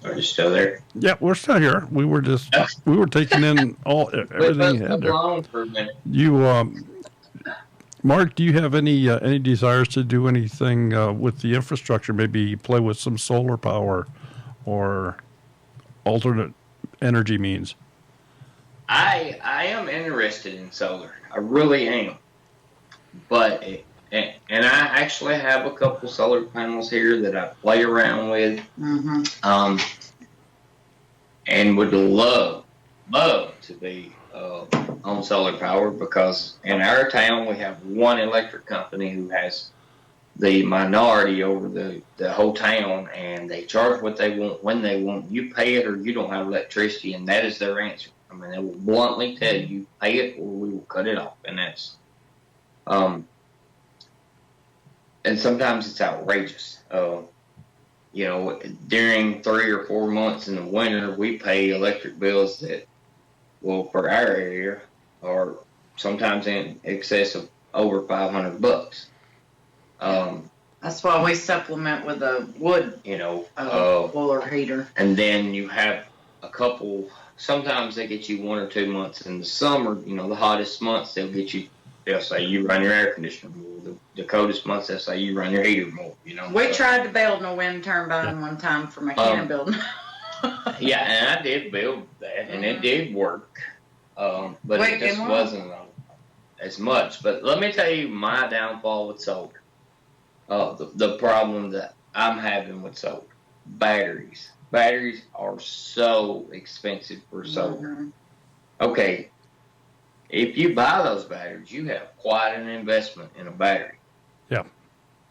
[SPEAKER 6] Are you still there?
[SPEAKER 3] Yeah, we're still here. We were taking in everything you had there.
[SPEAKER 6] On for a minute.
[SPEAKER 3] Mark, do you have any desires to do anything with the infrastructure? Maybe play with some solar power or alternate energy means?
[SPEAKER 6] I am interested in solar. I really am. But and I actually have a couple solar panels here that I play around with.
[SPEAKER 4] Mm-hmm.
[SPEAKER 6] And would love to be on solar power, because in our town we have one electric company who has the minority over the whole town, and they charge what they want when they want. You pay it or you don't have electricity, and that is their answer. I mean, they will bluntly tell you, pay it or we will cut it off, and that's and sometimes it's outrageous. During 3 or 4 months in the winter, we pay electric bills that, for our area, are sometimes in excess of over $500.
[SPEAKER 4] That's why we supplement with a wood, boiler heater.
[SPEAKER 6] And then you have a couple. Sometimes they get you 1 or 2 months in the summer. The hottest months they'll say you run your air conditioner more. The coldest months they'll say you run your heater more.
[SPEAKER 4] We tried to build a wind turbine one time for my cannon building.
[SPEAKER 6] Yeah, and I did build that, and it did work, but it just wasn't as much. But let me tell you my downfall with solar. The problem that I'm having with solar: batteries. Batteries are so expensive for solar.
[SPEAKER 4] Mm-hmm.
[SPEAKER 6] Okay, if you buy those batteries, you have quite an investment in a battery.
[SPEAKER 3] Yeah.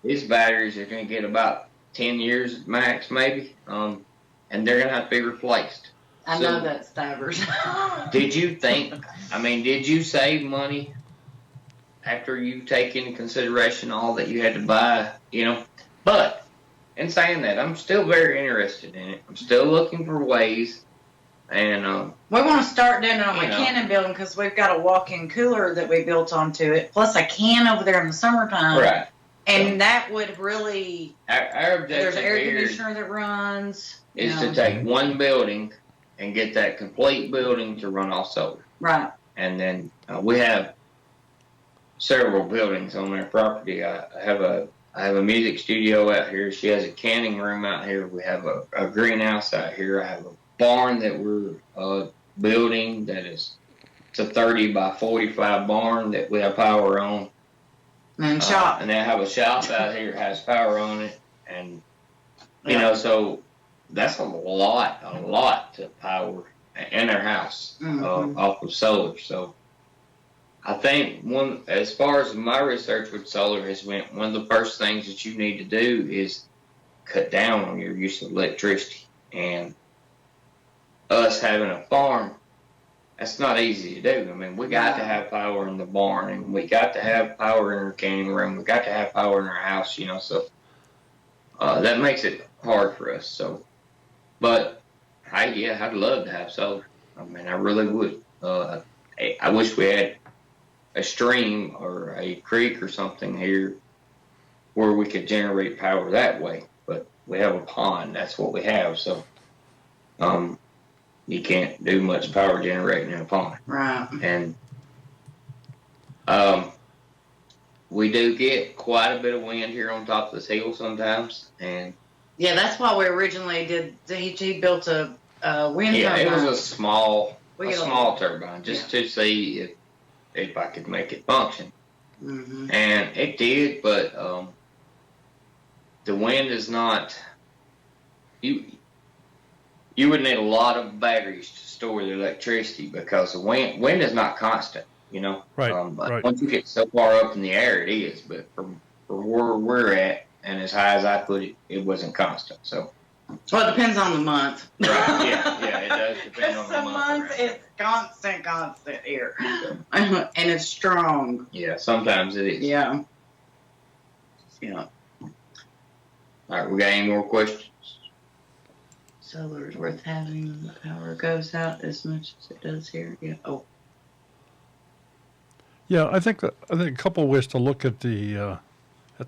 [SPEAKER 6] These batteries are going to get about 10 years max, maybe, and they're going to have to be replaced.
[SPEAKER 4] I know that's divers.
[SPEAKER 6] Did you save money after you take into consideration all that you had to buy, But in saying that, I'm still very interested in it. I'm still looking for ways. And
[SPEAKER 4] we want to start doing it on my cannon building because we've got a walk-in cooler that we built onto it, plus a can over there in the summertime.
[SPEAKER 6] Right.
[SPEAKER 4] And that would really.
[SPEAKER 6] Our objective
[SPEAKER 4] there's an air
[SPEAKER 6] here
[SPEAKER 4] conditioner that runs.
[SPEAKER 6] is to take one building and get that complete building to run off solar.
[SPEAKER 4] Right.
[SPEAKER 6] And then we have several buildings on our property. I have a music studio out here. She has a canning room out here. We have a greenhouse out here. I have a barn that we're building that is it's a 30 by 45 barn that we have power on.
[SPEAKER 4] And shop.
[SPEAKER 6] And they have a shop out here that has power on it. And, you know, so that's a lot to power in their house off of solar. So I think as far as my research with solar has went, one of the first things that you need to do is cut down on your use of electricity. And us having a farm, that's not easy to do. I mean, we got to have power in the barn, and we got to have power in our canning room. We got to have power in our house, you know, so that makes it hard for us. So, but I'd love to have solar. I mean, I really would. I wish we had a stream or a creek or something here where we could generate power that way. But we have a pond. That's what we have. So, you can't do much power generating in a pond.
[SPEAKER 4] Right.
[SPEAKER 6] And we do get quite a bit of wind here on top of this hill sometimes. And
[SPEAKER 4] yeah, that's why we originally did. He built a wind turbine.
[SPEAKER 6] It was a small turbine just to see if I could make it function.
[SPEAKER 4] Mm-hmm.
[SPEAKER 6] And it did, but the wind is not. You would need a lot of batteries to store the electricity because the wind is not constant, you know.
[SPEAKER 3] Right,
[SPEAKER 6] But
[SPEAKER 3] right.
[SPEAKER 6] once you get so far up in the air, it is. But from where we're at and as high as I put it, it wasn't constant. So.
[SPEAKER 4] Well, it depends on the month.
[SPEAKER 6] Right. Yeah, it does depend on the
[SPEAKER 4] Some
[SPEAKER 6] month.
[SPEAKER 4] months it's constant here, and it's strong.
[SPEAKER 6] Yeah, sometimes it is.
[SPEAKER 4] Yeah.
[SPEAKER 6] All right, we got any more questions?
[SPEAKER 4] Solar is worth having when the power goes out as much as it does here. Yeah. Oh.
[SPEAKER 3] Yeah, I think a couple of ways to look at the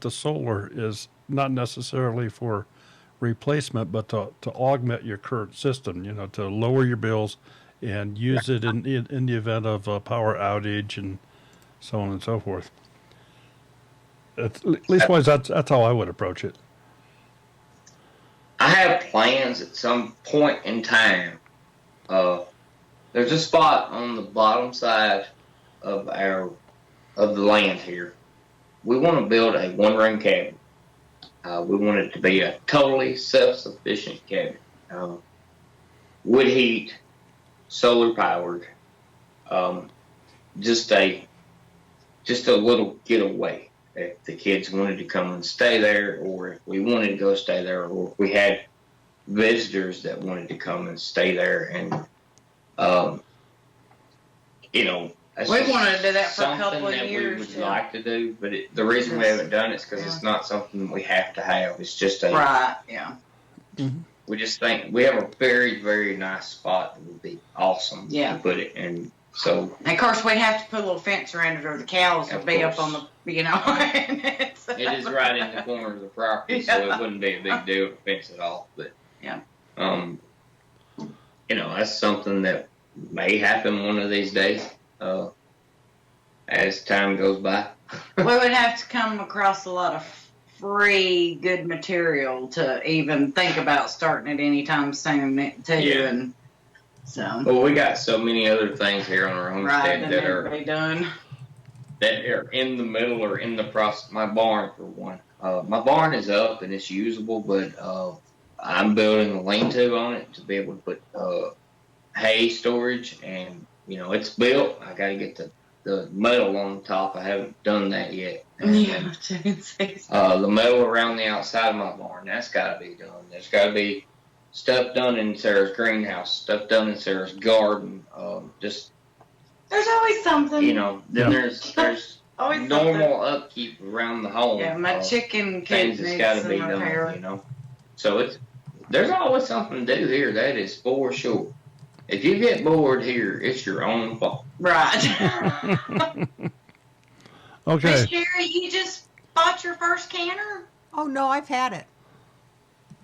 [SPEAKER 3] solar is not necessarily for replacement, but to augment your current system. You know, to lower your bills and use it in the event of a power outage and so on and so forth. At least wise, that's how I would approach it.
[SPEAKER 6] I have plans at some point in time. There's a spot on the bottom side of the land here. We want to build a one-room cabin. We want it to be a totally self-sufficient cabin. Wood heat, solar powered. Just a little getaway. If the kids wanted to come and stay there, or if we wanted to go stay there, or if we had visitors that wanted to come and stay there, and you know, that's
[SPEAKER 4] We wanted to do that for a
[SPEAKER 6] something
[SPEAKER 4] couple of
[SPEAKER 6] that
[SPEAKER 4] years,
[SPEAKER 6] we would
[SPEAKER 4] too.
[SPEAKER 6] like to do, but the reason we haven't done it is because it's not something we have to have. It's just a
[SPEAKER 4] Right. Yeah.
[SPEAKER 6] we just think we have a very, very nice spot that would be awesome
[SPEAKER 4] Yeah.
[SPEAKER 6] to put it in. So
[SPEAKER 4] And of course, we'd have to put a little fence around it, or the cows would
[SPEAKER 6] Of
[SPEAKER 4] be up
[SPEAKER 6] course.
[SPEAKER 4] on the, you know.
[SPEAKER 6] it is right in the corner of the property, so it wouldn't be a big deal to fence it off. But
[SPEAKER 4] Yeah.
[SPEAKER 6] You know, that's something that may happen one of these days as time goes by.
[SPEAKER 4] We would have to come across a lot of free, good material to even think about starting it anytime soon, too.
[SPEAKER 6] Yeah.
[SPEAKER 4] And so,
[SPEAKER 6] Well, we got so many other things here on our
[SPEAKER 4] right,
[SPEAKER 6] homestead
[SPEAKER 4] and
[SPEAKER 6] that
[SPEAKER 4] then
[SPEAKER 6] are
[SPEAKER 4] be done.
[SPEAKER 6] in the middle or in the process. My barn, for one. My barn is up and it's usable, but I'm building a lean-to on it to be able to put hay storage, and you know it's built. I got to get the metal on top. I haven't done that yet. And,
[SPEAKER 4] Yeah, I didn't say so.
[SPEAKER 6] the metal around the outside of my barn, that's got to be done. There's got to be stuff done in Sarah's greenhouse, stuff done in Sarah's garden. Just
[SPEAKER 4] There's always something.
[SPEAKER 6] you know, then there's
[SPEAKER 4] always
[SPEAKER 6] normal upkeep around the home.
[SPEAKER 4] something. Yeah, my chicken
[SPEAKER 6] things
[SPEAKER 4] coop
[SPEAKER 6] that's
[SPEAKER 4] needs
[SPEAKER 6] got to
[SPEAKER 4] some
[SPEAKER 6] be done,
[SPEAKER 4] repair.
[SPEAKER 6] you know. So there's always something to do here. That is for sure. If you get bored here, it's your own fault.
[SPEAKER 4] Right.
[SPEAKER 3] Okay.
[SPEAKER 4] Miss Sherry, you just bought your first canner?
[SPEAKER 2] Oh, no, I've had it.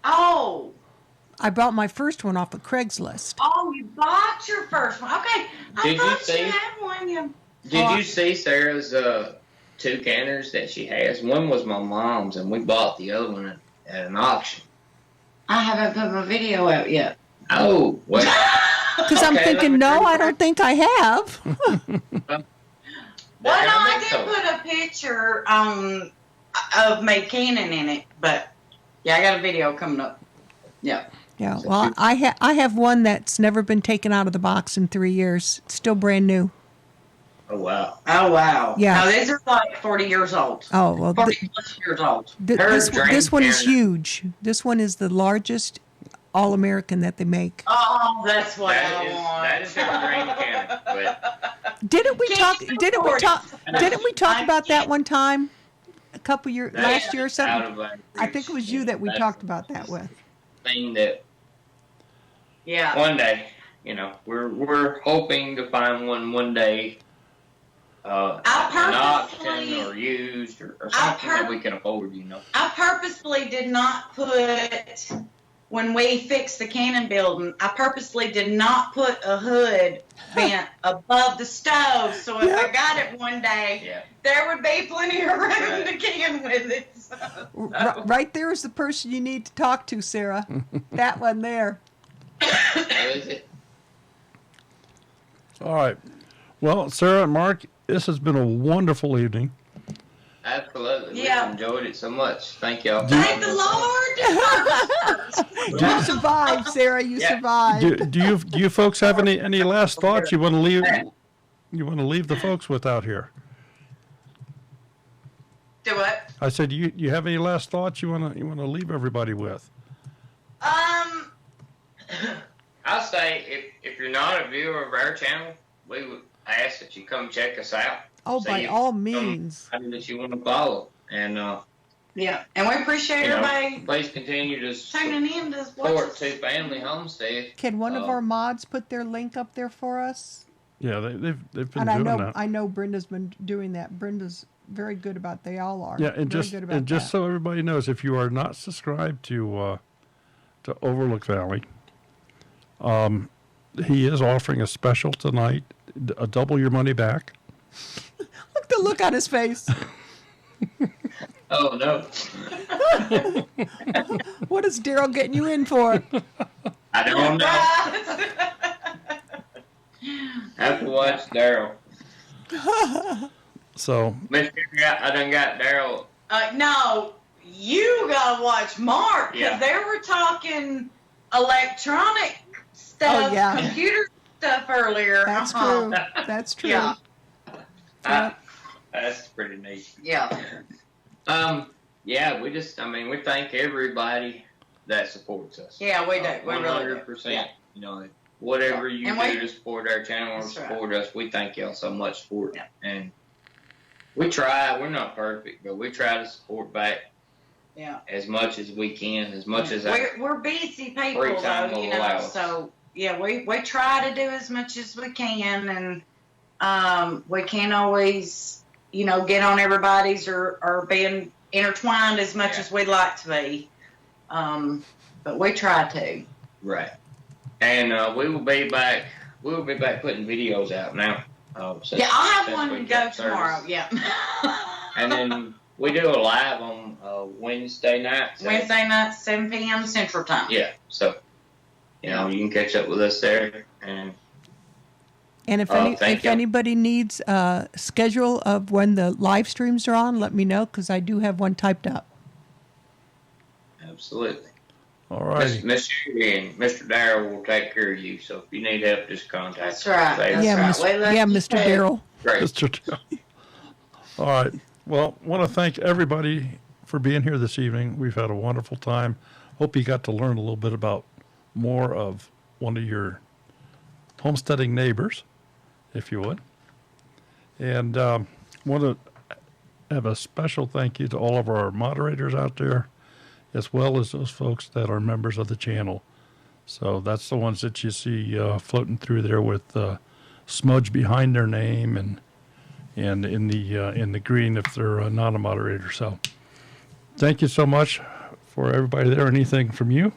[SPEAKER 4] Oh.
[SPEAKER 2] I bought my first one off of Craigslist.
[SPEAKER 4] Oh, you bought your first one. Okay. I
[SPEAKER 6] Did you
[SPEAKER 4] thought
[SPEAKER 6] see-
[SPEAKER 4] you had one.
[SPEAKER 6] Did you see Sarah's two canners that she has? One was my mom's, and we bought the other one at an auction.
[SPEAKER 4] I haven't put my video out yet.
[SPEAKER 6] Oh, well,
[SPEAKER 2] Because I'm
[SPEAKER 6] Okay,
[SPEAKER 2] thinking, no, I don't think I have.
[SPEAKER 4] Well, no, I did put a picture of May Cannon in it, but yeah, I got a video coming up. Yeah.
[SPEAKER 2] Yeah, well, I have one that's never been taken out of the box in 3 years. It's still brand new.
[SPEAKER 6] Oh wow.
[SPEAKER 4] Oh wow.
[SPEAKER 2] Yeah.
[SPEAKER 4] No, these are like 40 years old.
[SPEAKER 2] Oh, well,
[SPEAKER 4] 40 plus years old.
[SPEAKER 2] this one is
[SPEAKER 6] Cannon.
[SPEAKER 2] huge. This one is the largest All-American that they make.
[SPEAKER 4] Oh, that's what
[SPEAKER 6] That
[SPEAKER 4] I
[SPEAKER 6] is
[SPEAKER 4] want.
[SPEAKER 6] her dream cannon. But
[SPEAKER 2] Didn't we talk?
[SPEAKER 4] Can't
[SPEAKER 2] Didn't we
[SPEAKER 4] afford
[SPEAKER 2] talk?
[SPEAKER 4] it.
[SPEAKER 2] Didn't we talk
[SPEAKER 4] I
[SPEAKER 2] about that
[SPEAKER 4] can't.
[SPEAKER 2] one time? A couple years,
[SPEAKER 6] that
[SPEAKER 2] last
[SPEAKER 6] is
[SPEAKER 2] year or
[SPEAKER 6] out
[SPEAKER 2] something.
[SPEAKER 6] of our
[SPEAKER 2] I think it was you that we
[SPEAKER 6] That's
[SPEAKER 2] talked about that with.
[SPEAKER 6] thing that
[SPEAKER 4] Yeah.
[SPEAKER 6] one day, we're hoping to find one day. An auction
[SPEAKER 4] purposely-
[SPEAKER 6] or used or
[SPEAKER 4] I
[SPEAKER 6] something that we can afford.
[SPEAKER 4] I purposely did not put, when we fixed the cannon building, I purposely did not put a hood vent above the stove. So if I got it one day,
[SPEAKER 6] Yeah.
[SPEAKER 4] there would be plenty of room
[SPEAKER 6] Right.
[SPEAKER 4] to can with it. So.
[SPEAKER 2] Right there is the person you need to talk to, Sarah. That one there.
[SPEAKER 6] That is it.
[SPEAKER 3] All right. Well, Sarah and Mark, this has been a wonderful evening.
[SPEAKER 6] Absolutely.
[SPEAKER 4] Yeah.
[SPEAKER 6] We enjoyed it so much. Thank y'all.
[SPEAKER 4] Thank the Lord.
[SPEAKER 2] You survived, Sarah. You
[SPEAKER 6] Yeah.
[SPEAKER 2] survived.
[SPEAKER 3] Do you folks have any last thoughts you want to leave? You want to leave the folks with out here?
[SPEAKER 4] Do what?
[SPEAKER 3] I said, you have any last thoughts you want to leave everybody with?
[SPEAKER 6] I'll say if you're not a viewer of our channel, we would ask that you come check us out.
[SPEAKER 2] Oh,
[SPEAKER 6] See
[SPEAKER 2] by
[SPEAKER 6] if
[SPEAKER 2] all
[SPEAKER 6] some-
[SPEAKER 2] means.
[SPEAKER 6] that you want to follow, and
[SPEAKER 4] Yeah, and we appreciate everybody
[SPEAKER 6] please continue to
[SPEAKER 4] tuning in to watch
[SPEAKER 6] support
[SPEAKER 4] us.
[SPEAKER 6] Two Family Homestead.
[SPEAKER 2] Can one of our mods put their link up there for us?
[SPEAKER 3] Yeah, they've been
[SPEAKER 2] And I
[SPEAKER 3] doing
[SPEAKER 2] know
[SPEAKER 3] that.
[SPEAKER 2] I know Brenda's been doing that. Brenda's very good about. They all are.
[SPEAKER 3] Yeah, and
[SPEAKER 2] very
[SPEAKER 3] just
[SPEAKER 2] good about that.
[SPEAKER 3] so everybody knows, if you are not subscribed to Overlook Valley, he is offering a special tonight, a double your money back.
[SPEAKER 2] Look the look on his face.
[SPEAKER 6] Oh no,
[SPEAKER 2] What is Daryl getting you in for?
[SPEAKER 6] I don't know. Have to watch Daryl.
[SPEAKER 3] So
[SPEAKER 6] Mister, I done got Daryl.
[SPEAKER 4] No, you gotta watch Mark because
[SPEAKER 6] Yeah.
[SPEAKER 4] they were talking electronic stuff,
[SPEAKER 2] Oh, yeah.
[SPEAKER 4] computer stuff earlier.
[SPEAKER 2] That's true. That's true.
[SPEAKER 4] Yeah.
[SPEAKER 6] That's pretty neat.
[SPEAKER 4] Yeah.
[SPEAKER 6] Yeah, we thank everybody that supports us.
[SPEAKER 4] Yeah, we do. We really do.
[SPEAKER 6] 100%. Whatever you
[SPEAKER 4] And
[SPEAKER 6] do
[SPEAKER 4] we-
[SPEAKER 6] to support our channel or
[SPEAKER 4] That's right.
[SPEAKER 6] support us, we thank y'all so much for it.
[SPEAKER 4] Yeah.
[SPEAKER 6] And we try. We're not perfect, but we try to support back
[SPEAKER 4] Yeah.
[SPEAKER 6] as much as we can, as much as
[SPEAKER 4] We're busy people
[SPEAKER 6] Free time
[SPEAKER 4] though,
[SPEAKER 6] will
[SPEAKER 4] you
[SPEAKER 6] allow
[SPEAKER 4] know.
[SPEAKER 6] us.
[SPEAKER 4] So yeah, we try to do as much as we can, and we can't always, get on everybody's or being intertwined as much
[SPEAKER 6] Yeah.
[SPEAKER 4] as we'd like to be. But we try to.
[SPEAKER 6] right. And we will be back. We will be back putting videos out now. Since,
[SPEAKER 4] Yeah, I'll have
[SPEAKER 6] since
[SPEAKER 4] one
[SPEAKER 6] we
[SPEAKER 4] to
[SPEAKER 6] got
[SPEAKER 4] go tomorrow.
[SPEAKER 6] service.
[SPEAKER 4] Yeah.
[SPEAKER 6] And then we do a live on Wednesday night. So-
[SPEAKER 4] Wednesday night, 7 p.m. Central Time.
[SPEAKER 6] Yeah. So, you can catch up with us there. And
[SPEAKER 2] And if
[SPEAKER 6] thank you.
[SPEAKER 2] anybody needs a schedule of when the live streams are on, let me know because I do have one typed up.
[SPEAKER 6] absolutely.
[SPEAKER 3] all right.
[SPEAKER 6] Miss Sherry and Mr. Darrell will take care of you. So if you need help, just contact
[SPEAKER 4] That's
[SPEAKER 6] us.
[SPEAKER 4] right.
[SPEAKER 6] Say,
[SPEAKER 4] That's
[SPEAKER 2] yeah,
[SPEAKER 4] right.
[SPEAKER 2] Mr.
[SPEAKER 4] We love
[SPEAKER 2] yeah,
[SPEAKER 4] you
[SPEAKER 2] Mr.
[SPEAKER 4] too.
[SPEAKER 2] Daryl.
[SPEAKER 6] Great.
[SPEAKER 3] Mr. Dale. All right. Well, want to thank everybody for being here this evening. We've had a wonderful time. Hope you got to learn a little bit about more of one of your homesteading neighbors, if you would. And want to have a special thank you to all of our moderators out there, as well as those folks that are members of the channel. So that's the ones that you see floating through there with smudge behind their name and in the green if they're not a moderator. So thank you so much for everybody there. Anything from you?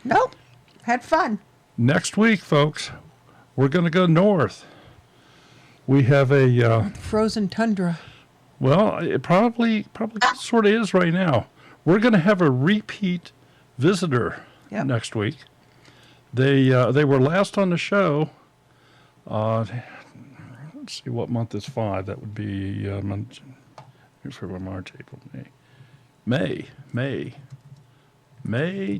[SPEAKER 2] Nope. Had fun.
[SPEAKER 3] Next week, folks, we're going to go north. We have a
[SPEAKER 2] Frozen tundra.
[SPEAKER 3] well, it probably sort of is right now. We're going to have a repeat visitor
[SPEAKER 2] Yep.
[SPEAKER 3] next week. They were last on the show. Let's see what month is 5. That would be February, March, April, May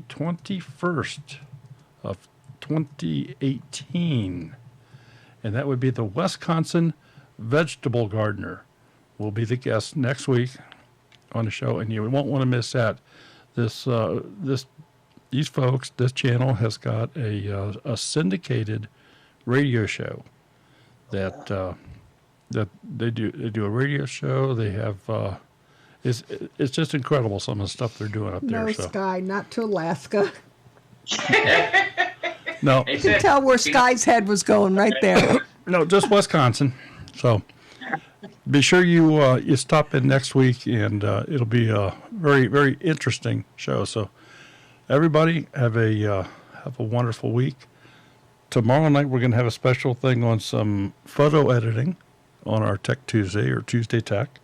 [SPEAKER 3] 21st of 2018, and that would be the Wisconsin vegetable gardener. Will be the guest next week on the show, and you won't want to miss that. These folks, this channel has got a syndicated radio show that they do a radio show. They have it's just incredible some of the stuff they're doing up there.
[SPEAKER 2] No,
[SPEAKER 3] So
[SPEAKER 2] Sky, not to Alaska.
[SPEAKER 3] no,
[SPEAKER 2] You can tell where Sky's head was going right there.
[SPEAKER 3] no, just Wisconsin. So be sure you stop in next week, and it'll be a very, very interesting show. So everybody have a wonderful week. Tomorrow night we're going to have a special thing on some photo editing on our Tech Tuesday or Tuesday Tech,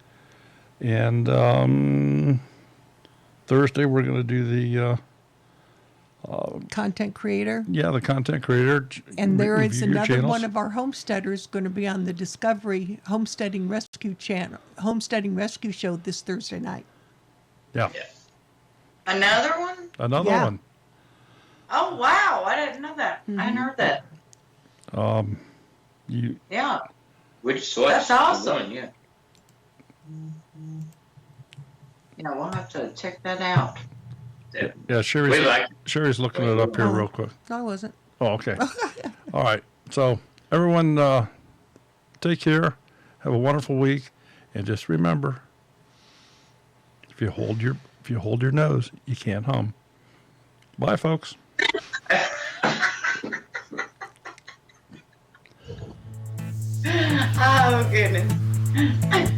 [SPEAKER 3] and Thursday we're going to do the
[SPEAKER 2] Content creator.
[SPEAKER 3] the content creator.
[SPEAKER 2] And there is
[SPEAKER 3] review your
[SPEAKER 2] another
[SPEAKER 3] channels.
[SPEAKER 2] one of our homesteaders going to be on the Discovery Homesteading Rescue Show this Thursday night.
[SPEAKER 3] Yeah,
[SPEAKER 4] Another one?
[SPEAKER 3] another
[SPEAKER 2] Yeah.
[SPEAKER 3] one.
[SPEAKER 4] Oh wow! I didn't know that. I hadn't heard that.
[SPEAKER 3] You
[SPEAKER 4] Yeah.
[SPEAKER 6] Which was
[SPEAKER 4] That's
[SPEAKER 6] the
[SPEAKER 4] awesome.
[SPEAKER 6] one, yeah.
[SPEAKER 4] Yeah, we'll have to check that out.
[SPEAKER 3] yeah,
[SPEAKER 6] We like
[SPEAKER 3] Sherry's looking it up here real quick.
[SPEAKER 2] No, I wasn't.
[SPEAKER 3] Oh, okay. All right. So everyone, take care. Have a wonderful week, and just remember, if you hold your nose, you can't hum. Bye, folks.
[SPEAKER 4] Oh goodness.